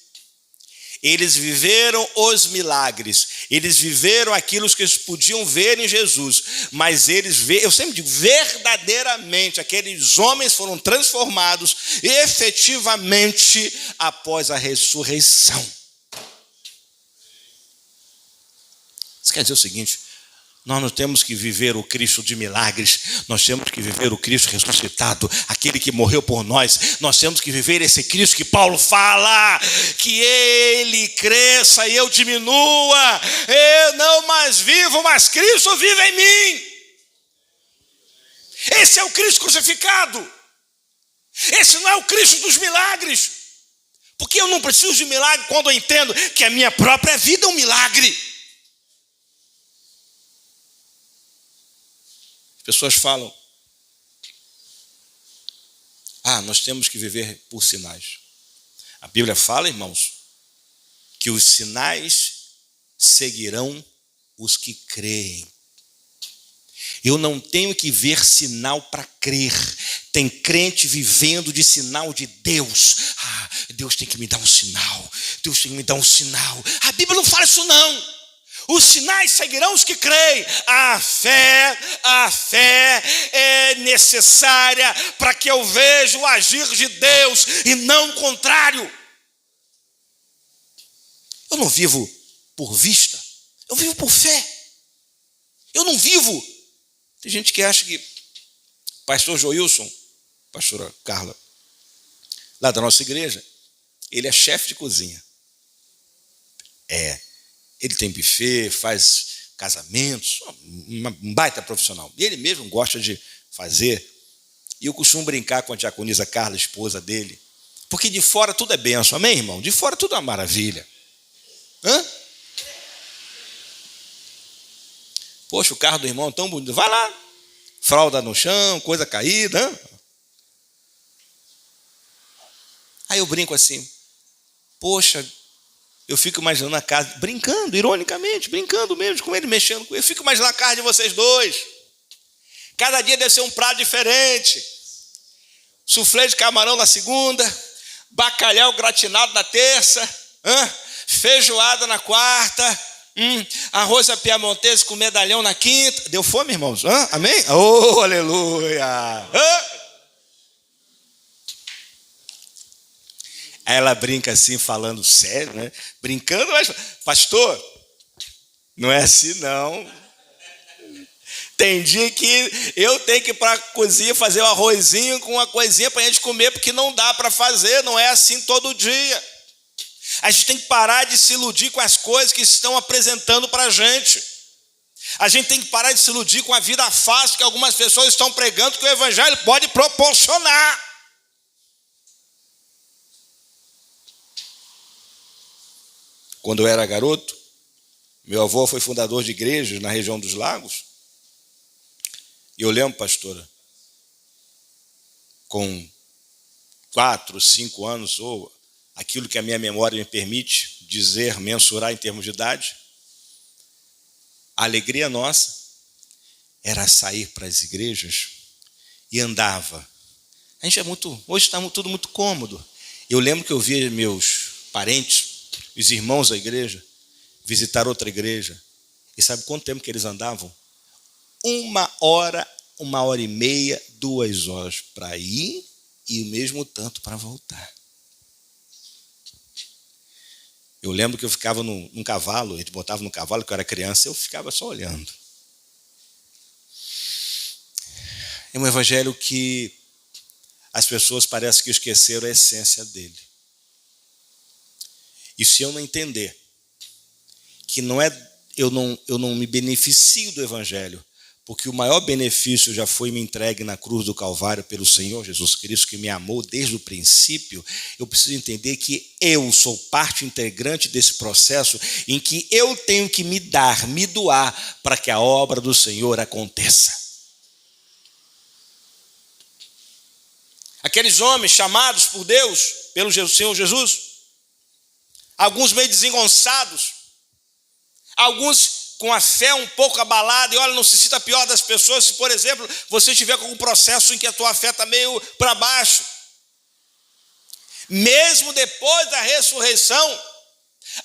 eles viveram os milagres, eles viveram aquilo que eles podiam ver em Jesus, mas eu sempre digo, verdadeiramente, aqueles homens foram transformados efetivamente após a ressurreição. Isso quer dizer o seguinte, nós não temos que viver o Cristo de milagres, nós temos que viver o Cristo ressuscitado, aquele que morreu por nós. Nós temos que viver esse Cristo que Paulo fala, que ele cresça e eu diminua, eu não mais vivo, mas Cristo vive em mim. Esse é o Cristo crucificado, esse não é o Cristo dos milagres, porque eu não preciso de milagre quando eu entendo que a minha própria vida é um milagre. Pessoas falam, nós temos que viver por sinais. A Bíblia fala, irmãos, que os sinais seguirão os que creem. Eu não tenho que ver sinal para crer. Tem crente vivendo de sinal de Deus. Deus tem que me dar um sinal. Deus tem que me dar um sinal. A Bíblia não fala isso não. Os sinais seguirão os que creem. A fé é necessária para que eu veja o agir de Deus e não o contrário. Eu não vivo por vista, eu vivo por fé. Eu não vivo. Tem gente que acha que pastor Joilson, pastora Carla, lá da nossa igreja, ele é chefe de cozinha. Ele tem buffet, faz casamentos, um baita profissional. E ele mesmo gosta de fazer. E eu costumo brincar com a diaconisa Carla, esposa dele, porque de fora tudo é bênção, amém, irmão? De fora tudo é uma maravilha. Poxa, o carro do irmão é tão bonito. Vai lá, fralda no chão, coisa caída. Aí eu brinco assim, Poxa, eu fico imaginando a casa, brincando, ironicamente, brincando mesmo com ele, mexendo com ele. Eu fico imaginando a casa de vocês dois. Cada dia deve ser um prato diferente. Suflê de camarão na segunda, bacalhau gratinado na terça, feijoada na quarta, arroz à piamontese com medalhão na quinta. Deu fome, irmãos? Amém? Oh, aleluia! Aí ela brinca assim, falando sério, né? Brincando, mas, pastor, não é assim não. Tem dia que eu tenho que ir para a cozinha fazer um arrozinho com uma coisinha para a gente comer, porque não dá para fazer, não é assim todo dia. A gente tem que parar de se iludir com as coisas que estão apresentando para a gente. A gente tem que parar de se iludir com a vida fácil que algumas pessoas estão pregando, que o evangelho pode proporcionar. Quando eu era garoto, meu avô foi fundador de igrejas na região dos Lagos. E eu lembro, pastora, com 4, 5 anos, ou aquilo que a minha memória me permite dizer, mensurar em termos de idade, a alegria nossa era sair para as igrejas e andava. A gente hoje está tudo muito cômodo. Eu lembro que eu via meus parentes, os irmãos da igreja, visitar outra igreja. E sabe quanto tempo que eles andavam? 1 hora e meia, 2 horas para ir e o mesmo tanto para voltar. Eu lembro que eu ficava num cavalo, a gente botava no cavalo, que eu era criança, eu ficava só olhando. É um evangelho que as pessoas parecem que esqueceram a essência dele. E se eu não entender que eu não me beneficio do evangelho, porque o maior benefício já foi me entregue na cruz do Calvário pelo Senhor Jesus Cristo, que me amou desde o princípio, eu preciso entender que eu sou parte integrante desse processo em que eu tenho que me doar para que a obra do Senhor aconteça. Aqueles homens chamados por Deus, pelo Senhor Jesus, alguns meio desengonçados, alguns com a fé um pouco abalada, e olha, não se sinta pior das pessoas se, por exemplo, você estiver com algum processo em que a tua fé está meio para baixo. Mesmo depois da ressurreição,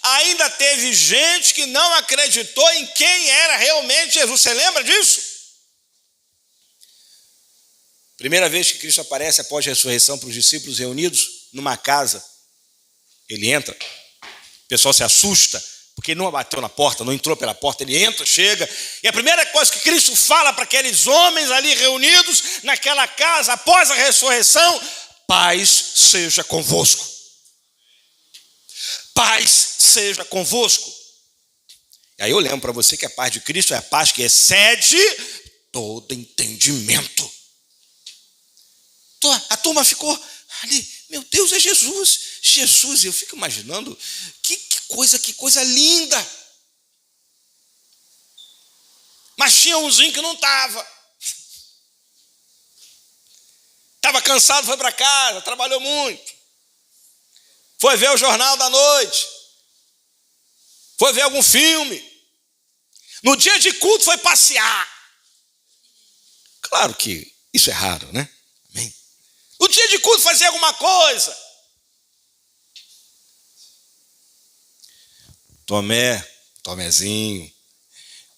ainda teve gente que não acreditou em quem era realmente Jesus. Você lembra disso? Primeira vez que Cristo aparece após a ressurreição para os discípulos reunidos numa casa, ele entra, o pessoal se assusta, porque ele não bateu na porta, não entrou pela porta, ele entra, chega, e a primeira coisa que Cristo fala para aqueles homens ali reunidos naquela casa, após a ressurreição: paz seja convosco. Paz seja convosco. E aí eu lembro para você que a paz de Cristo é a paz que excede todo entendimento. A turma ficou ali, meu Deus, é Jesus. Jesus, eu fico imaginando, que coisa linda. Mas tinha umzinho que não estava. Estava cansado, foi para casa, trabalhou muito. Foi ver o jornal da noite. Foi ver algum filme. No dia de culto foi passear. Claro que isso é raro, né? Amém. No dia de culto fazer alguma coisa. Tomezinho,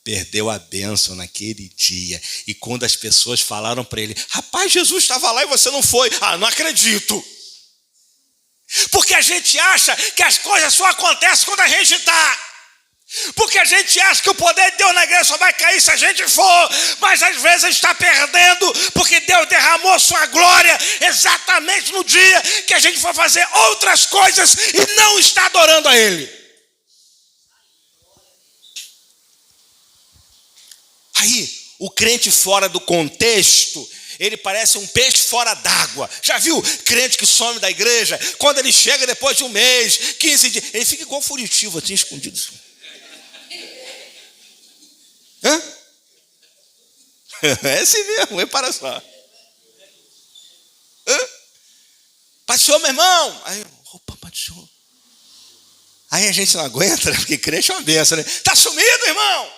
perdeu a bênção naquele dia. E quando as pessoas falaram para ele: rapaz, Jesus estava lá e você não foi. Ah, não acredito. Porque a gente acha que as coisas só acontecem quando a gente está. Porque a gente acha que o poder de Deus na igreja só vai cair se a gente for. Mas às vezes a gente está perdendo, porque Deus derramou sua glória exatamente no dia que a gente for fazer outras coisas e não está adorando a Ele. Aí, o crente fora do contexto, ele parece um peixe fora d'água. Já viu crente que some da igreja? Quando ele chega depois de 1 mês, 15 dias, ele fica igual furitivo, assim, escondido. Hã? É assim mesmo, repara só. Pastor, meu irmão. Aí, opa, pastor. Aí a gente não aguenta, né? Porque crente é uma benção, né? Tá sumido, irmão!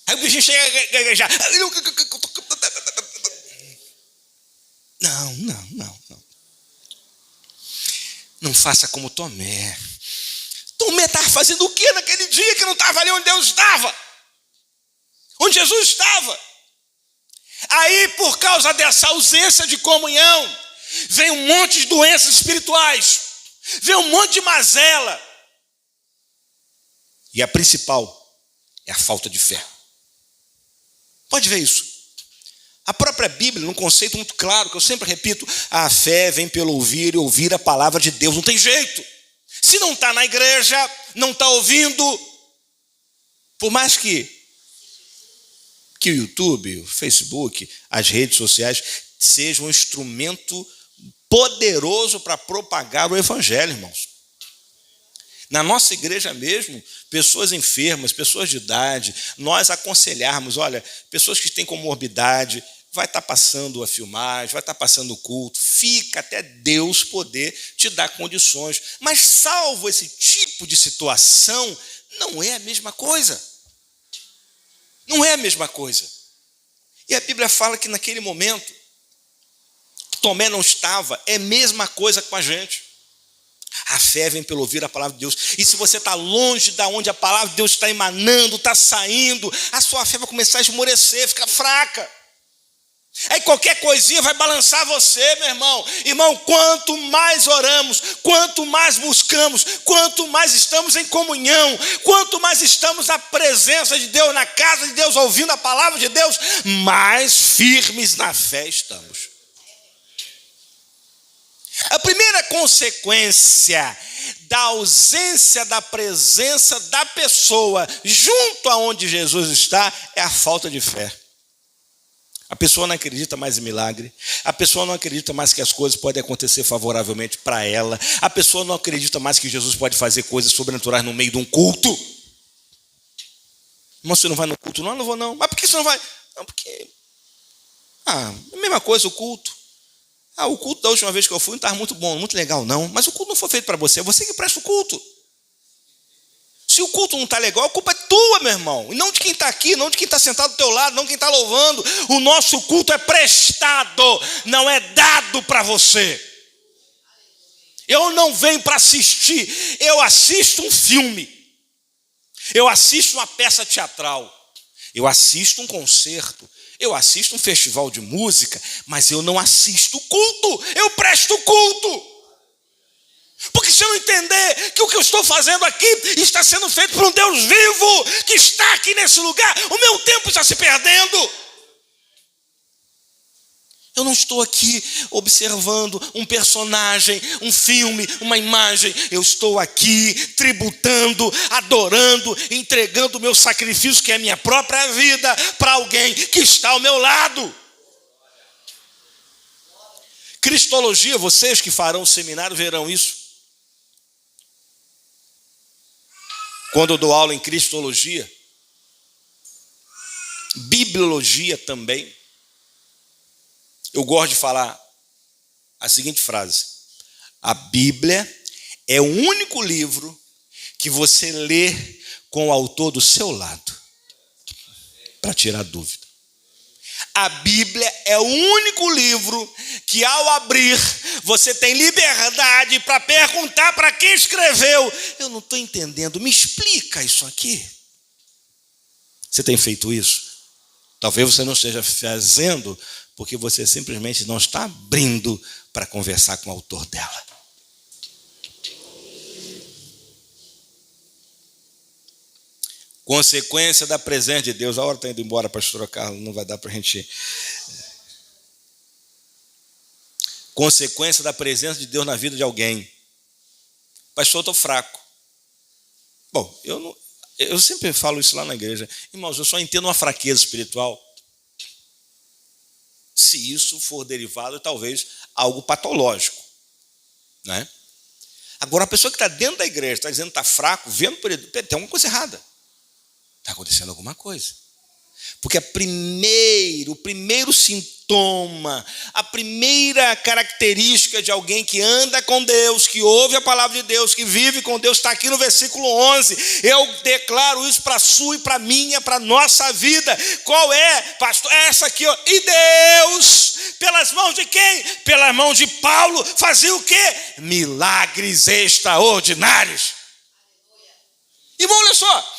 Aí o bichinho chega a gaguejar. Não. Não faça como Tomé. Tomé estava fazendo o que naquele dia que não estava ali onde Deus estava? Onde Jesus estava? Aí, por causa dessa ausência de comunhão, vem um monte de doenças espirituais, vem um monte de mazela. E a principal é a falta de fé. Pode ver isso. A própria Bíblia, num conceito muito claro, que eu sempre repito, a fé vem pelo ouvir e ouvir a palavra de Deus. Não tem jeito. Se não está na igreja, não está ouvindo, por mais que o YouTube, o Facebook, as redes sociais sejam um instrumento poderoso para propagar o evangelho, irmãos. Na nossa igreja mesmo, pessoas enfermas, pessoas de idade, nós aconselharmos, olha, pessoas que têm comorbidade, vai estar passando a filmagem, vai estar passando o culto, fica até Deus poder te dar condições. Mas salvo esse tipo de situação, não é a mesma coisa. Não é a mesma coisa. E a Bíblia fala que naquele momento, Tomé não estava, é a mesma coisa com a gente. A fé vem pelo ouvir a palavra de Deus. E se você está longe da onde a palavra de Deus está emanando, está saindo, a sua fé vai começar a esmorecer, ficar fraca. Aí qualquer coisinha vai balançar você, meu irmão. Irmão, quanto mais oramos, quanto mais buscamos, quanto mais estamos em comunhão, quanto mais estamos na presença de Deus, na casa de Deus, ouvindo a palavra de Deus, mais firmes na fé estamos. A primeira consequência da ausência da presença da pessoa junto aonde Jesus está é a falta de fé. A pessoa não acredita mais em milagre, a pessoa não acredita mais que as coisas podem acontecer favoravelmente para ela, a pessoa não acredita mais que Jesus pode fazer coisas sobrenaturais no meio de um culto. Irmão, você não vai no culto? Não, não vou não. Mas por que você não vai? Não, porque... é a mesma coisa o culto. O culto da última vez que eu fui não estava muito bom, muito legal não, mas o culto não foi feito para você, é você que presta o culto. Se o culto não está legal, a culpa é tua, meu irmão, e não de quem está aqui, não de quem está sentado do teu lado, não de quem está louvando. O nosso culto é prestado, não é dado para você. Eu não venho para assistir, eu assisto um filme, eu assisto uma peça teatral, eu assisto um concerto, eu assisto um festival de música, mas eu não assisto culto, eu presto culto. Porque se eu não entender que o que eu estou fazendo aqui está sendo feito por um Deus vivo, que está aqui nesse lugar, o meu tempo está se perdendo. Eu não estou aqui observando um personagem, um filme, uma imagem. Eu estou aqui tributando, adorando, entregando o meu sacrifício, que é a minha própria vida, para alguém que está ao meu lado. Cristologia, vocês que farão o seminário verão isso. Quando eu dou aula em cristologia, bibliologia também, eu gosto de falar a seguinte frase: a Bíblia é o único livro que você lê com o autor do seu lado, para tirar dúvida. A Bíblia é o único livro que, ao abrir, você tem liberdade para perguntar para quem escreveu: eu não estou entendendo, me explica isso aqui. Você tem feito isso? Talvez você não esteja fazendo porque você simplesmente não está abrindo para conversar com o autor dela. Consequência da presença de Deus. A hora está indo embora, pastora Carla, não vai dar para a gente... Consequência da presença de Deus na vida de alguém. Pastor, eu estou fraco. Bom, eu sempre falo isso lá na igreja. Irmãos, eu só entendo uma fraqueza espiritual se isso for derivado, talvez, algo patológico, né? Agora, a pessoa que está dentro da igreja, está dizendo que está fraco, vendo por ele, tem alguma coisa errada. Está acontecendo alguma coisa. Porque o primeiro sintoma, a primeira característica de alguém que anda com Deus, que ouve a palavra de Deus, que vive com Deus, está aqui no versículo 11. Eu declaro isso para a sua e para a minha, para a nossa vida. Qual é, pastor? Essa aqui, ó. E Deus, pelas mãos de quem? Pelas mãos de Paulo, fazia o quê? Milagres extraordinários. Irmão, olha só.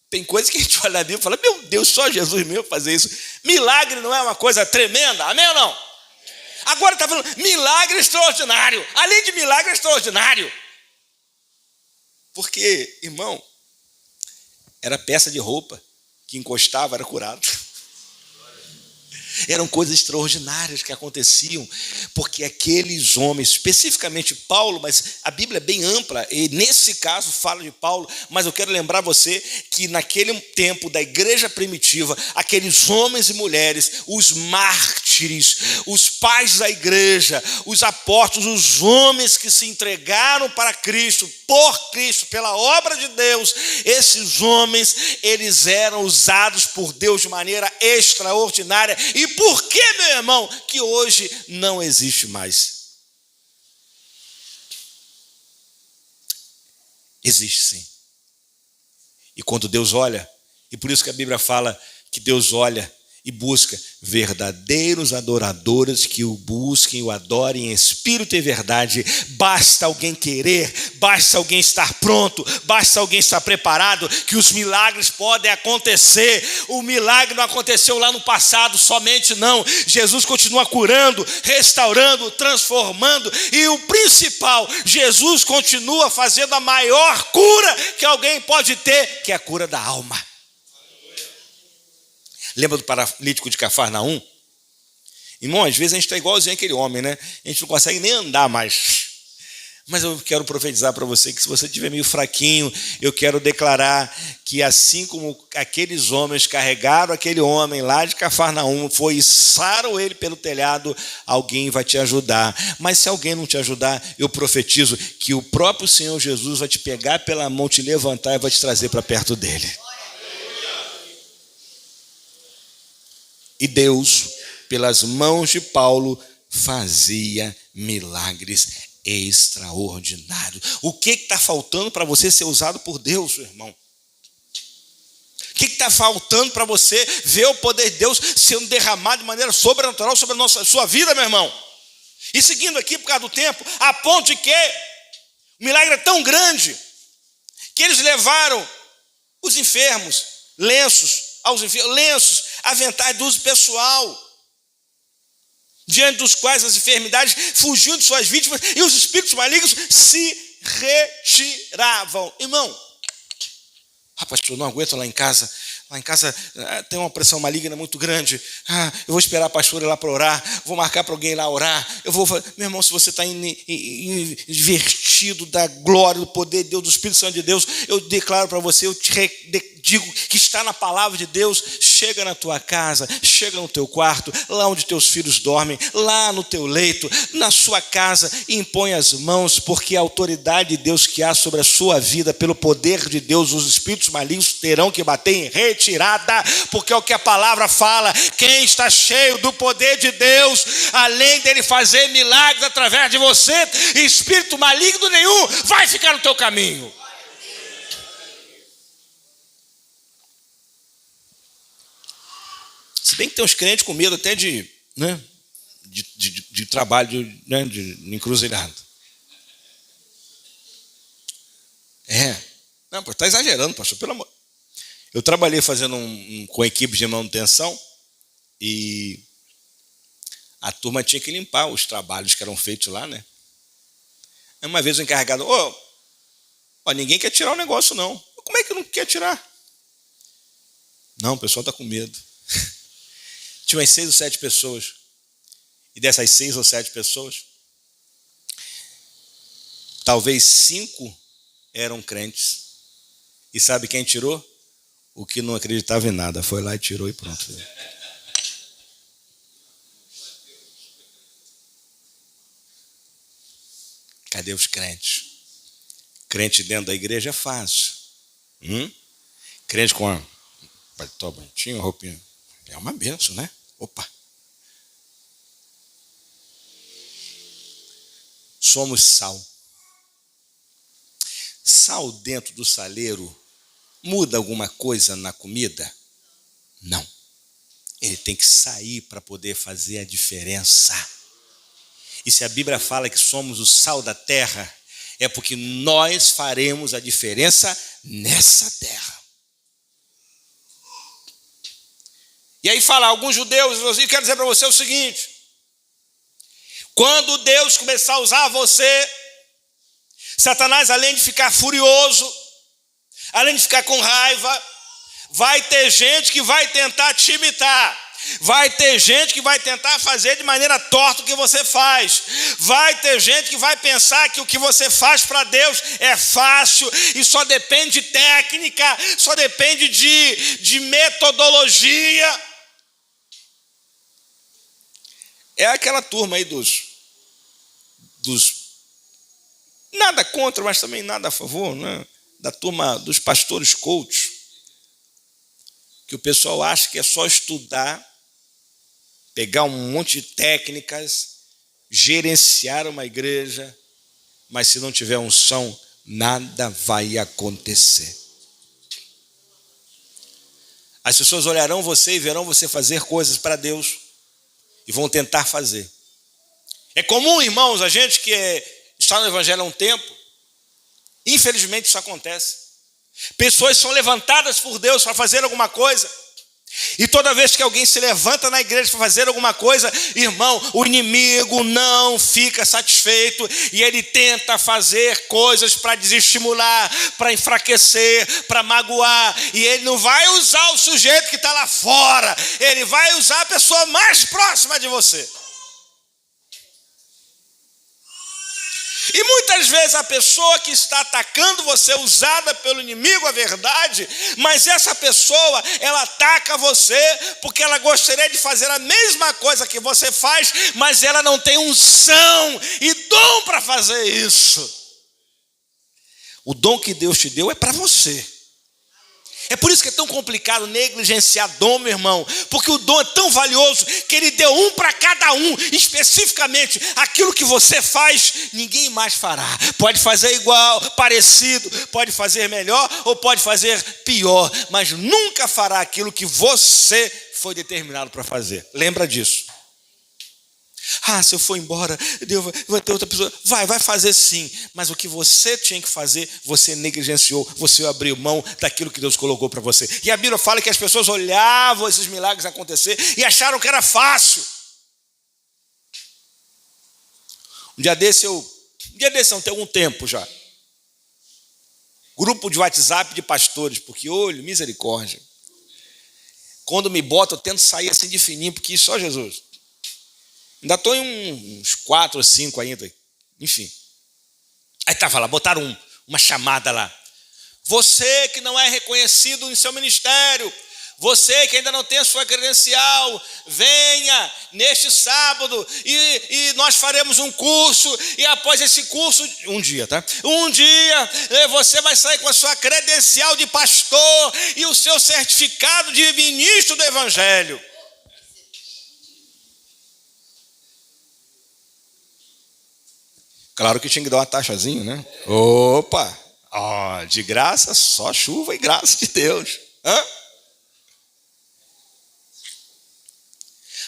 Tem coisas que a gente olha na Bíblia e fala, meu Deus, só Jesus mesmo fazer isso. Milagre não é uma coisa tremenda, amém ou não? Agora está falando milagre extraordinário. Além de milagre extraordinário. Porque, irmão, era peça de roupa que encostava, era curado. Eram coisas extraordinárias que aconteciam, porque aqueles homens, especificamente Paulo, mas a Bíblia é bem ampla, e nesse caso fala de Paulo, mas eu quero lembrar você que naquele tempo da igreja primitiva, aqueles homens e mulheres, os mártires, os pais da igreja, os apóstolos, os homens que se entregaram para Cristo, por Cristo, pela obra de Deus, esses homens, eles eram usados por Deus de maneira extraordinária. E por que, meu irmão, que hoje não existe mais? Existe sim. E quando Deus olha, e por isso que a Bíblia fala que Deus olha e busca verdadeiros adoradores que o busquem, o adorem em espírito e verdade. Basta alguém querer, basta alguém estar pronto, basta alguém estar preparado, que os milagres podem acontecer. O milagre não aconteceu lá no passado somente, não. Jesus continua curando, restaurando, transformando, e o principal, Jesus continua fazendo a maior cura que alguém pode ter, que é a cura da alma. Lembra do paralítico de Cafarnaum? Irmão, às vezes a gente está igualzinho aquele homem, né? A gente não consegue nem andar mais. Mas eu quero profetizar para você que se você estiver meio fraquinho, eu quero declarar que assim como aqueles homens carregaram aquele homem lá de Cafarnaum, içaram ele pelo telhado, alguém vai te ajudar. Mas se alguém não te ajudar, eu profetizo que o próprio Senhor Jesus vai te pegar pela mão, te levantar e vai te trazer para perto dele. E Deus, pelas mãos de Paulo, fazia milagres extraordinários. O que está faltando para você ser usado por Deus, meu irmão? O que está faltando para você ver o poder de Deus sendo derramado de maneira sobrenatural sobre a sua vida, meu irmão? E seguindo aqui, por causa do tempo, a ponto de que o milagre é tão grande que eles levaram os enfermos, lenços, aventais de uso pessoal, diante dos quais as enfermidades fugiam de suas vítimas e os espíritos malignos se retiravam. Irmão, pastor, não aguento lá em casa tem uma pressão maligna muito grande. Eu vou esperar a pastora ir lá para orar, vou marcar para alguém ir lá orar. Meu irmão, se você está investido da glória, do poder de Deus, do Espírito Santo de Deus, eu declaro para você, eu te digo que está na palavra de Deus. Chega na tua casa, chega no teu quarto, lá onde teus filhos dormem, lá no teu leito, na sua casa, e impõe as mãos, porque a autoridade de Deus que há sobre a sua vida, pelo poder de Deus, os espíritos malignos terão que bater em retirada, porque é o que a palavra fala. Quem está cheio do poder de Deus, além dele fazer milagres através de você, espírito maligno nenhum vai ficar no teu caminho. Se bem que tem uns crentes com medo até de trabalho de encruzilhado. Não, está exagerando, pastor, pelo amor. Eu trabalhei fazendo com equipes de manutenção e a turma tinha que limpar os trabalhos que eram feitos lá, né? Uma vez o encarregado, ninguém quer tirar o negócio, não. Como é que não quer tirar? Não, o pessoal está com medo. Tinha umas 6 ou 7 pessoas. E dessas 6 ou 7 pessoas, talvez 5 eram crentes. E sabe quem tirou? O que não acreditava em nada. Foi lá e tirou e pronto. Cadê os crentes? Crente dentro da igreja é fácil. Crente com paletó bonitinho, roupinha. É uma benção, né? Opa! Somos sal. Sal dentro do saleiro muda alguma coisa na comida? Não. Ele tem que sair para poder fazer a diferença. E se a Bíblia fala que somos o sal da terra, é porque nós faremos a diferença nessa terra. E aí fala, alguns judeus, eu quero dizer para você o seguinte: quando Deus começar a usar você, Satanás, além de ficar furioso, além de ficar com raiva, vai ter gente que vai tentar te imitar. Vai ter gente que vai tentar fazer de maneira torta o que você faz. Vai ter gente que vai pensar que o que você faz para Deus é fácil e só depende de técnica, só depende de metodologia. É aquela turma aí dos nada contra, mas também nada a favor, né? Da turma dos pastores coach, que o pessoal acha que é só estudar, pegar um monte de técnicas, gerenciar uma igreja, mas se não tiver unção, nada vai acontecer. As pessoas olharão você e verão você fazer coisas para Deus e vão tentar fazer. É comum, irmãos, a gente que está no evangelho há um tempo, infelizmente isso acontece. Pessoas são levantadas por Deus para fazer alguma coisa, e toda vez que alguém se levanta na igreja para fazer alguma coisa, irmão, o inimigo não fica satisfeito e ele tenta fazer coisas para desestimular, para enfraquecer, para magoar. E ele não vai usar o sujeito que está lá fora, ele vai usar a pessoa mais próxima de você. E muitas vezes a pessoa que está atacando você, usada pelo inimigo, a verdade, mas essa pessoa, ela ataca você porque ela gostaria de fazer a mesma coisa que você faz, mas ela não tem unção e dom para fazer isso. O dom que Deus te deu é para você. É por isso que é tão complicado negligenciar dom, meu irmão, porque o dom é tão valioso que ele deu um para cada um, especificamente aquilo que você faz, ninguém mais fará. Pode fazer igual, parecido, pode fazer melhor ou pode fazer pior, mas nunca fará aquilo que você foi determinado para fazer. Lembra disso. Ah, se eu for embora, Deus vai ter outra pessoa. Vai fazer sim. Mas o que você tinha que fazer, você negligenciou. Você abriu mão daquilo que Deus colocou para você. E a Bíblia fala que as pessoas olhavam esses milagres acontecer e acharam que era fácil. Um dia desse não tem algum tempo já. Grupo de WhatsApp de pastores, porque olho, misericórdia. Quando me botam, eu tento sair assim de fininho, porque só Jesus. Ainda estou em uns 4 ou 5 ainda. Enfim. Aí estava lá, botaram uma chamada lá. Você que não é reconhecido em seu ministério, você que ainda não tem a sua credencial, venha neste sábado e nós faremos um curso. E após esse curso, um dia você vai sair com a sua credencial de pastor e o seu certificado de ministro do evangelho. Claro que tinha que dar uma taxazinha, né? Opa! De graça, só chuva e graça de Deus.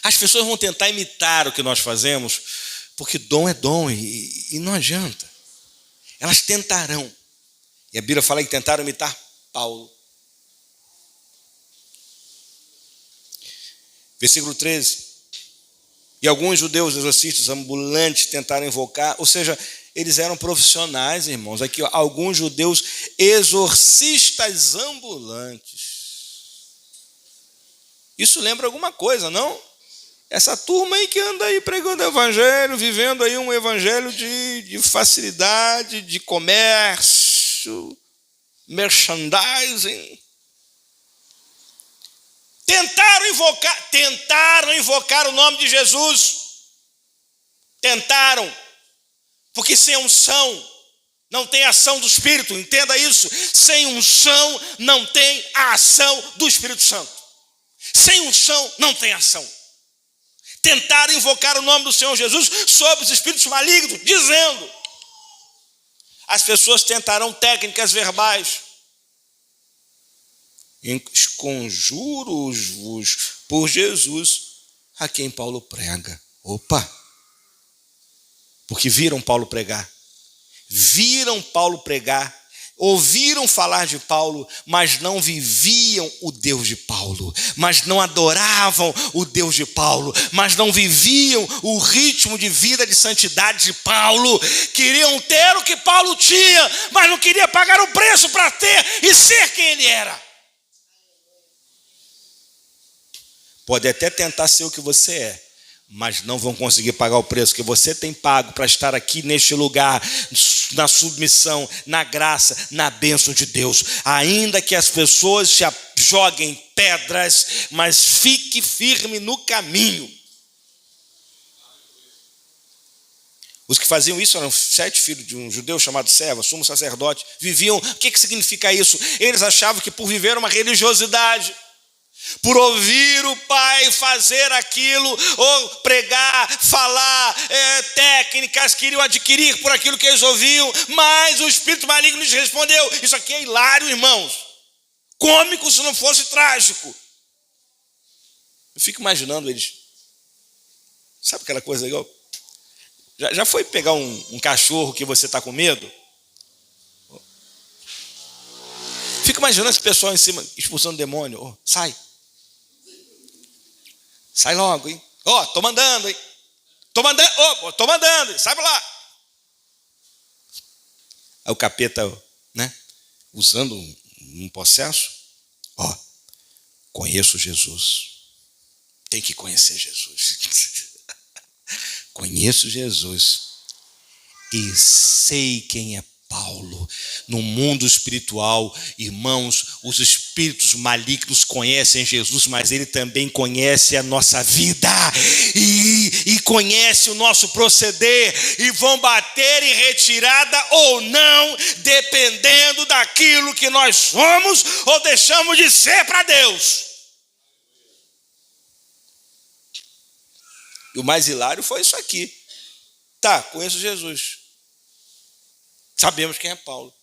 As pessoas vão tentar imitar o que nós fazemos, porque dom é dom e não adianta. Elas tentarão. E a Bíblia fala que tentaram imitar Paulo. Versículo 13. E alguns judeus exorcistas ambulantes tentaram invocar, ou seja, eles eram profissionais, irmãos. Aqui, alguns judeus exorcistas ambulantes. Isso lembra alguma coisa, não? Essa turma aí que anda aí pregando o evangelho, vivendo aí um evangelho de facilidade, de comércio, merchandising. Tentaram invocar o nome de Jesus. Tentaram. Porque sem unção não tem ação do Espírito, entenda isso. Sem unção não tem a ação do Espírito Santo. Sem unção não tem ação. Tentaram invocar o nome do Senhor Jesus sobre os espíritos malignos, dizendo: as pessoas tentarão técnicas verbais. Conjuro-vos por Jesus, a quem Paulo prega. Opa! Porque viram Paulo pregar. Viram Paulo pregar. Ouviram falar de Paulo, mas não viviam o Deus de Paulo, mas não adoravam o Deus de Paulo, mas não viviam o ritmo de vida de santidade de Paulo. Queriam ter o que Paulo tinha, mas não queria pagar o preço para ter e ser quem ele era. Pode até tentar ser o que você é, mas não vão conseguir pagar o preço que você tem pago para estar aqui neste lugar, na submissão, na graça, na bênção de Deus. Ainda que as pessoas te joguem pedras, mas fique firme no caminho. Os que faziam isso eram 7 filhos de um judeu chamado Serva, sumo sacerdote. Viviam, o que significa isso? Eles achavam que por viver uma religiosidade, por ouvir o Pai fazer aquilo, ou pregar, falar, técnicas, queriam adquirir por aquilo que eles ouviam, mas o espírito maligno lhes respondeu. Isso aqui é hilário, irmãos. Cômico se não fosse trágico. Eu fico imaginando eles. Sabe aquela coisa legal? Já foi pegar um cachorro que você está com medo? Fico imaginando esse pessoal em cima, expulsando demônio. Oh, sai. Sai logo, hein? Ó, tô mandando, hein? Tô mandando, hein? Sai pra lá. Aí o capeta, né? Usando um possesso. Ó, conheço Jesus. Tem que conhecer Jesus. Conheço Jesus. E sei quem é Paulo. No mundo espiritual, irmãos, os espíritos malignos conhecem Jesus, mas ele também conhece a nossa vida e conhece o nosso proceder, e vão bater em retirada ou não, dependendo daquilo que nós somos ou deixamos de ser para Deus. E o mais hilário foi isso aqui. Tá, conheço Jesus. Sabemos quem é Paulo.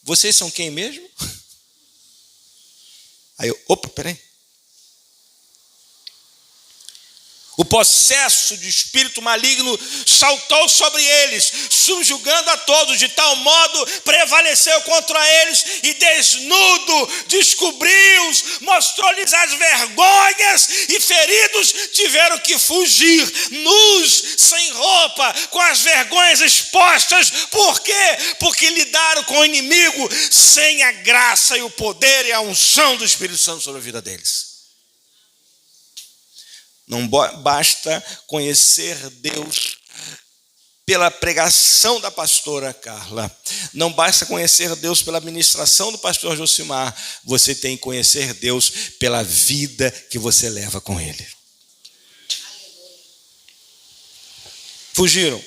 Vocês são quem mesmo? Aí eu, peraí. O possesso de espírito maligno saltou sobre eles, subjugando a todos, de tal modo prevaleceu contra eles e desnudo descobriu-os, mostrou-lhes as vergonhas, e feridos tiveram que fugir, nus, sem roupa, com as vergonhas expostas. Por quê? Porque lidaram com o inimigo sem a graça e o poder e a unção do Espírito Santo sobre a vida deles. Não basta conhecer Deus pela pregação da pastora Carla. Não basta conhecer Deus pela ministração do pastor Josimar. Você tem que conhecer Deus pela vida que você leva com Ele. Fugiram.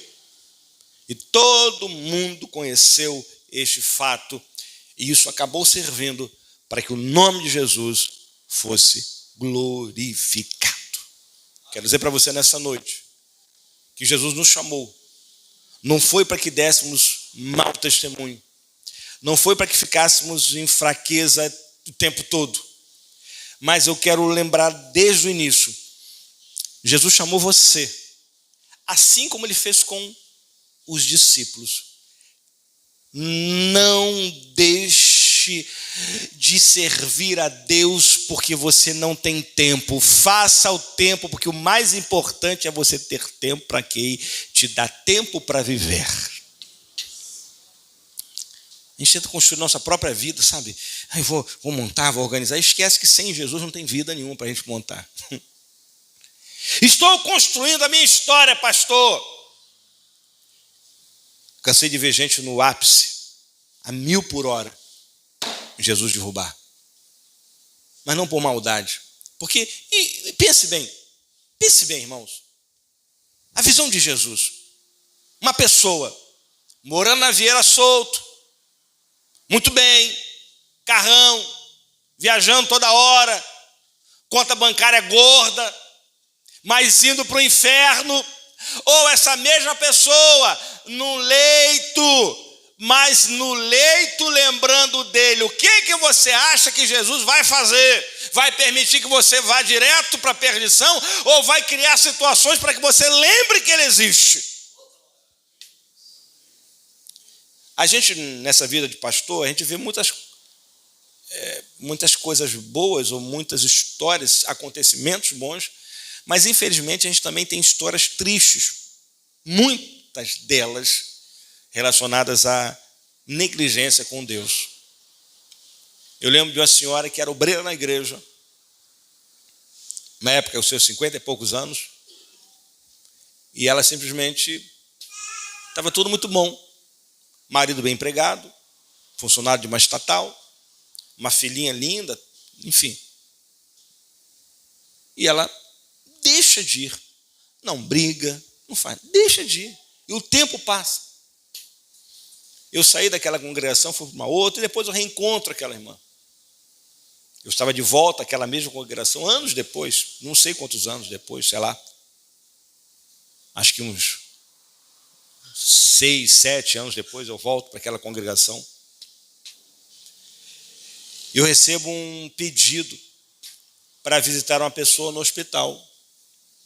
E todo mundo conheceu este fato. E isso acabou servindo para que o nome de Jesus fosse glorificado. Quero dizer para você nessa noite que Jesus nos chamou. Não foi para que dessemos mau testemunho. Não foi para que ficássemos em fraqueza o tempo todo. Mas eu quero lembrar desde o início. Jesus chamou você, assim como ele fez com os discípulos. Não deixe de servir a Deus porque você não tem tempo. Faça o tempo, porque o mais importante é você ter tempo para quem te dá tempo para viver. A gente tenta construir nossa própria vida, sabe? Aí vou montar, vou organizar. Esquece que sem Jesus não tem vida nenhuma para a gente montar. Estou construindo a minha história, pastor. Cansei de ver gente no ápice, a 1000 por hora. Jesus derrubar. Mas não por maldade. Porque, pense bem, irmãos. A visão de Jesus. Uma pessoa morando na Vieira solto, muito bem, carrão, viajando toda hora, conta bancária gorda, mas indo para o inferno. Ou essa mesma pessoa no leito, mas no leito lembrando dele, o que você acha que Jesus vai fazer? Vai permitir que você vá direto para a perdição? Ou vai criar situações para que você lembre que ele existe? A gente, nessa vida de pastor, a gente vê muitas coisas boas ou muitas histórias, acontecimentos bons, mas infelizmente a gente também tem histórias tristes, muitas delas relacionadas à negligência com Deus. Eu lembro de uma senhora que era obreira na igreja, na época, os seus 50 e poucos anos, e ela simplesmente estava tudo muito bom. Marido bem empregado, funcionário de uma estatal, uma filhinha linda, enfim. E ela deixa de ir, não briga, não faz, deixa de ir. E o tempo passa. Eu saí daquela congregação, fui para uma outra, e depois eu reencontro aquela irmã. Eu estava de volta àquela mesma congregação anos depois, não sei quantos anos depois, sei lá. Acho que uns 6, 7 anos depois eu volto para aquela congregação. Eu recebo um pedido para visitar uma pessoa no hospital.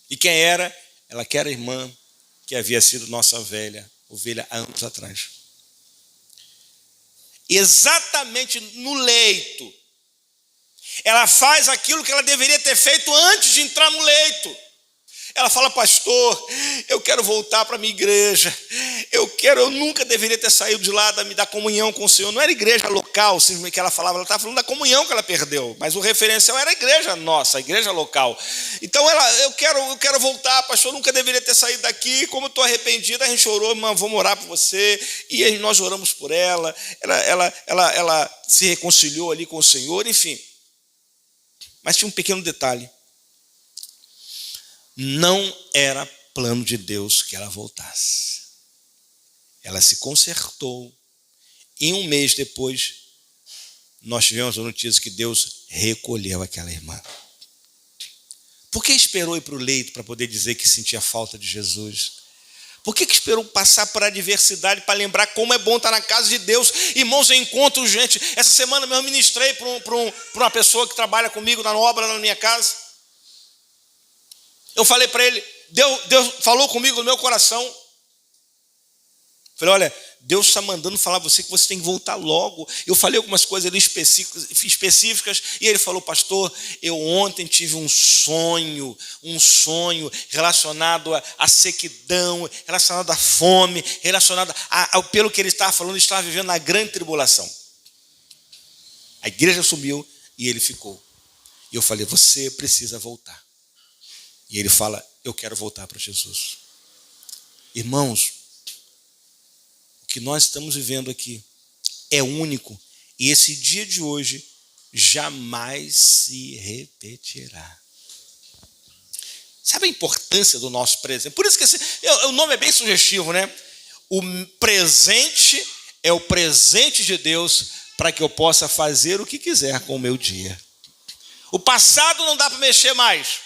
E quem era? Ela que era a irmã que havia sido nossa ovelha há anos atrás. Exatamente no leito, ela faz aquilo que ela deveria ter feito antes de entrar no leito. Ela fala: pastor, eu quero voltar para a minha igreja. Eu nunca deveria ter saído de lá da comunhão com o Senhor. Não era igreja local, simplesmente que ela falava, ela estava falando da comunhão que ela perdeu. Mas o referencial era a igreja nossa, a igreja local. Então eu quero voltar, pastor, eu nunca deveria ter saído daqui. Como eu estou arrependida, a gente orou, irmã, vamos orar por você. E aí nós oramos por ela. Ela se reconciliou ali com o Senhor, enfim. Mas tinha um pequeno detalhe. Não era plano de Deus que ela voltasse. Ela se consertou. E um mês depois, nós tivemos a notícia que Deus recolheu aquela irmã. Por que esperou ir para o leito para poder dizer que sentia falta de Jesus? Por que esperou passar por adversidade para lembrar como é bom estar na casa de Deus? Irmãos, eu encontro gente. Essa semana eu ministrei para uma pessoa que trabalha comigo na obra na minha casa. Eu falei para ele, Deus falou comigo no meu coração. Falei: olha, Deus está mandando falar a você que você tem que voltar logo. Eu falei algumas coisas ali específicas e ele falou: pastor, eu ontem tive um sonho relacionado à sequidão, relacionado à fome, relacionado pelo que ele estava falando, ele estava vivendo na grande tribulação. A igreja subiu e ele ficou. E eu falei: você precisa voltar. E ele fala: eu quero voltar para Jesus. Irmãos, o que nós estamos vivendo aqui é único. E esse dia de hoje jamais se repetirá. Sabe a importância do nosso presente? Por isso que o nome é bem sugestivo, né? O presente é o presente de Deus para que eu possa fazer o que quiser com o meu dia. O passado não dá para mexer mais.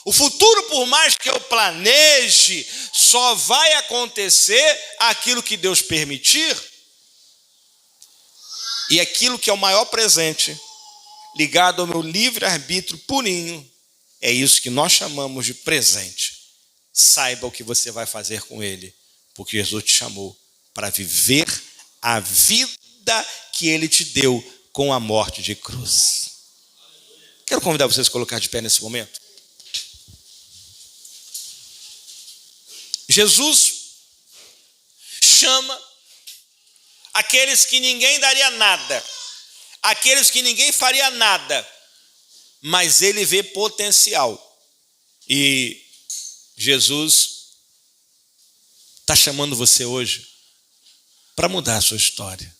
O futuro, por mais que eu planeje, só vai acontecer aquilo que Deus permitir. E aquilo que é o maior presente, ligado ao meu livre-arbítrio purinho, é isso que nós chamamos de presente. Saiba o que você vai fazer com ele, porque Jesus te chamou para viver a vida que ele te deu com a morte de cruz. Quero convidar vocês a colocar de pé nesse momento. Jesus chama aqueles que ninguém daria nada, aqueles que ninguém faria nada, mas ele vê potencial. E Jesus está chamando você hoje para mudar a sua história.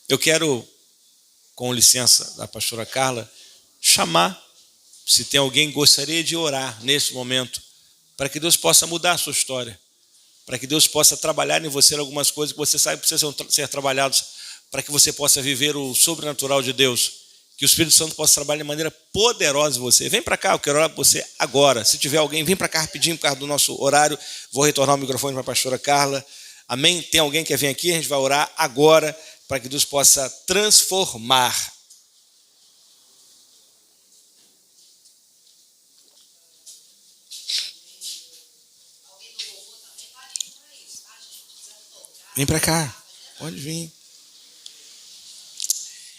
Eu quero, com licença da pastora Carla, chamar, se tem alguém que gostaria de orar nesse momento, para que Deus possa mudar a sua história. para que Deus possa trabalhar em você algumas coisas que você sabe que precisam ser trabalhados, para que você possa viver o sobrenatural de Deus, que o Espírito Santo possa trabalhar de maneira poderosa em você. Vem para cá, eu quero orar por você agora. Se tiver alguém, vem para cá rapidinho por causa do nosso horário. Vou retornar o microfone para a pastora Carla. Amém? Tem alguém que quer vir aqui? A gente vai orar agora para que Deus possa transformar. Vem para cá, pode vir.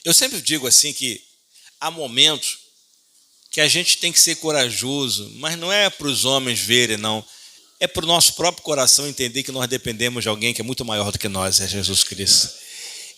Eu sempre digo assim que há momentos que a gente tem que ser corajoso, mas não é para os homens verem, não. É para o nosso próprio coração entender que nós dependemos de alguém que é muito maior do que nós, é Jesus Cristo.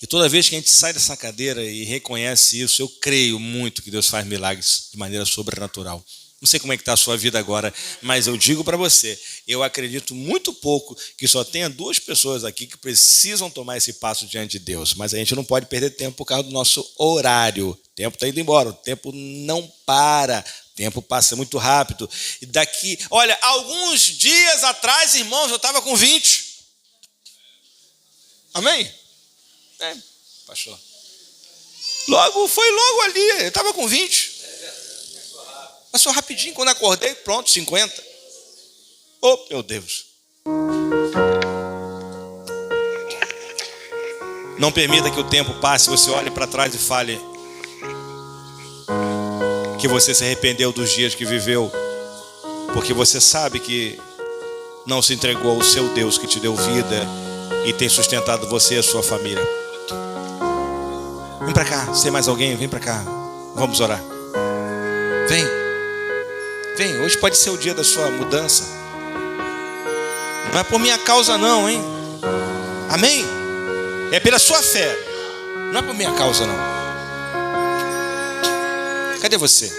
E toda vez que a gente sai dessa cadeira e reconhece isso, eu creio muito que Deus faz milagres de maneira sobrenatural. Não sei como é que está a sua vida agora, mas eu digo para você, eu acredito muito pouco que só tenha 2 pessoas aqui que precisam tomar esse passo diante de Deus. Mas a gente não pode perder tempo por causa do nosso horário. O tempo está indo embora, o tempo não para, o tempo passa muito rápido. E daqui, olha, alguns dias atrás, irmãos, eu estava com 20. Amém? Pastor. Foi logo ali, eu estava com 20. Passou rapidinho, quando acordei, pronto, 50. Oh, meu Deus. Não permita que o tempo passe, você olhe para trás e fale que você se arrependeu dos dias que viveu, porque você sabe que não se entregou ao seu Deus que te deu vida e tem sustentado você e a sua família. Vem para cá, se tem mais alguém, vem para cá. Vamos orar. Vem, hoje pode ser o dia da sua mudança. Não é por minha causa não, hein? Amém? É pela sua fé. Não é por minha causa não. Cadê você?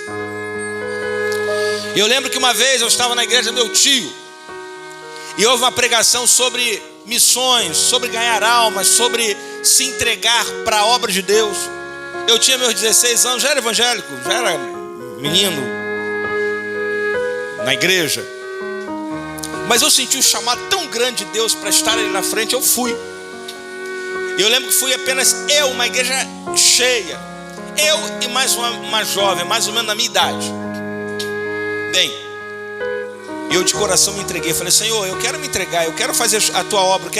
Eu lembro que uma vez eu estava na igreja do meu tio e houve uma pregação sobre missões, sobre ganhar almas, sobre se entregar para a obra de Deus. Eu tinha meus 16 anos, já era evangélico, já era menino na igreja, mas eu senti um chamado tão grande de Deus para estar ali na frente. Eu fui. Eu lembro que fui apenas eu, uma igreja cheia, eu e mais uma jovem, mais ou menos na minha idade. Bem, eu de coração me entreguei, falei: Senhor, eu quero me entregar, eu quero fazer a tua obra,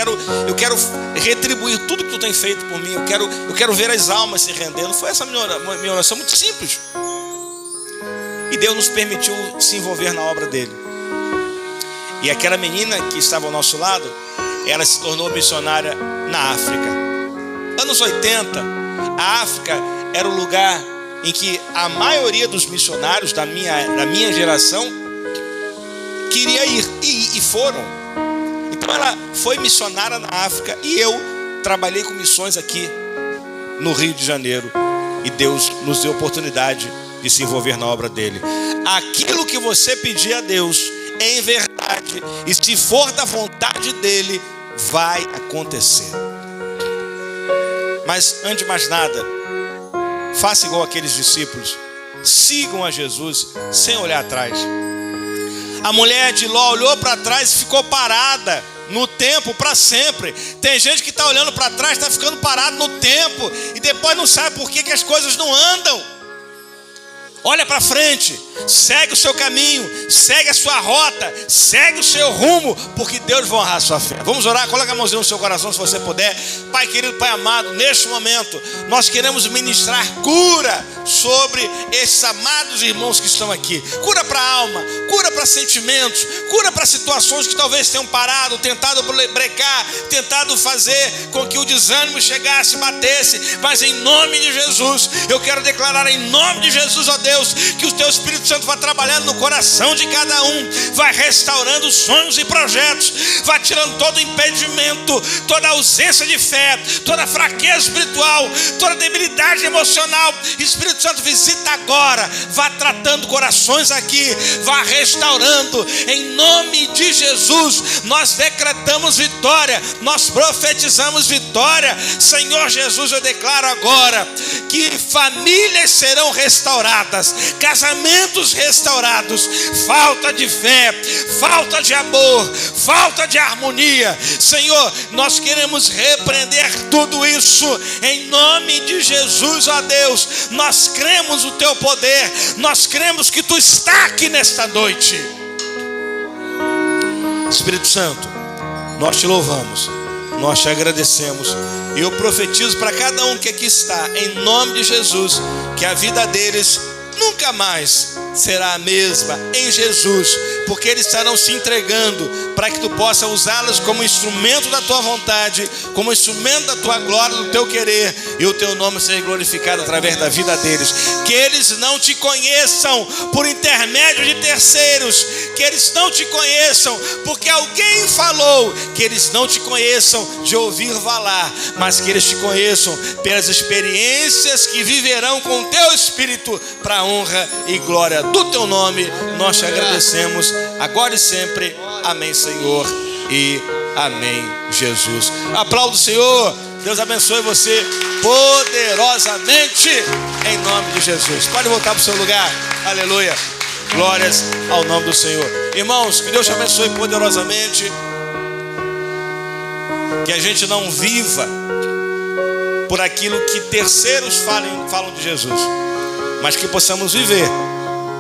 eu quero retribuir tudo que tu tem feito por mim, eu quero ver as almas se rendendo. Foi essa minha oração, muito simples. E Deus nos permitiu se envolver na obra dele. E aquela menina que estava ao nosso lado, ela se tornou missionária na África. Anos 80, a África era o lugar em que a maioria dos missionários da minha geração queria ir, e foram. Então ela foi missionária na África e eu trabalhei com missões aqui no Rio de Janeiro. E Deus nos deu oportunidade de se envolver na obra dele. Aquilo que você pedir a Deus em verdade, e se for da vontade dele, vai acontecer. Mas antes de mais nada, faça igual aqueles discípulos, sigam a Jesus sem olhar atrás. A mulher de Ló olhou para trás e ficou parada no tempo para sempre. Tem gente que está olhando para trás, está ficando parado no tempo e depois não sabe por que as coisas não andam. Olha para frente, segue o seu caminho, segue a sua rota, segue o seu rumo, porque Deus vai honrar a sua fé. Vamos orar, coloca a mãozinha no seu coração se você puder. Pai querido, Pai amado, neste momento nós queremos ministrar cura sobre esses amados irmãos que estão aqui. Cura para a alma, cura para sentimentos, cura para situações que talvez tenham parado, tentado brecar, tentado fazer com que o desânimo chegasse, batesse. Mas em nome de Jesus, eu quero declarar em nome de Jesus, ó Deus, que o teu Espírito Santo vai trabalhando no coração de cada um, vai restaurando sonhos e projetos, vai tirando todo impedimento, toda ausência de fé, toda fraqueza espiritual, toda debilidade emocional. Espírito Santo, visita agora, vai tratando corações aqui, vai restaurando, em nome de Jesus. Nós decretamos vitória, nós profetizamos vitória. Senhor Jesus, eu declaro agora que famílias serão restauradas, restauradas, casamentos restaurados, falta de fé, falta de amor, falta de harmonia. Senhor, nós queremos repreender tudo isso em nome de Jesus, ó Deus. Nós cremos no teu poder, nós cremos que tu está aqui nesta noite. Espírito Santo, nós te louvamos, nós te agradecemos, e eu profetizo para cada um que aqui está, em nome de Jesus, que a vida deles nunca mais será a mesma em Jesus, porque eles estarão se entregando para que tu possa usá-los como instrumento da tua vontade, como instrumento da tua glória, do teu querer, e o teu nome seja glorificado através da vida deles. Que eles não te conheçam por intermédio de terceiros, que eles não te conheçam porque alguém falou, que eles não te conheçam de ouvir falar, mas que eles te conheçam pelas experiências que viverão com o teu Espírito, para a honra e glória do teu nome. Nós te agradecemos agora e sempre. Amém, Senhor, e amém, Jesus. Aplauda o Senhor. Deus abençoe você poderosamente, em nome de Jesus. Pode voltar para o seu lugar. Aleluia. Glórias ao nome do Senhor. Irmãos, que Deus te abençoe poderosamente. Que a gente não viva por aquilo que terceiros falam de Jesus, mas que possamos viver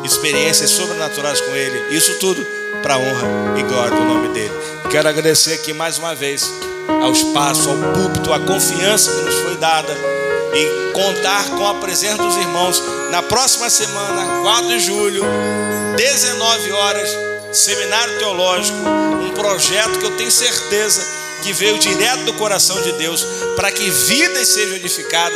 experiências sobrenaturais com Ele. Isso tudo para a honra e glória do nome dEle. Quero agradecer aqui mais uma vez ao espaço, ao púlpito, a confiança que nos foi dada, e contar com a presença dos irmãos na próxima semana, 4 de julho, 19 horas, Seminário Teológico, um projeto que eu tenho certeza que veio direto do coração de Deus para que vidas sejam edificadas.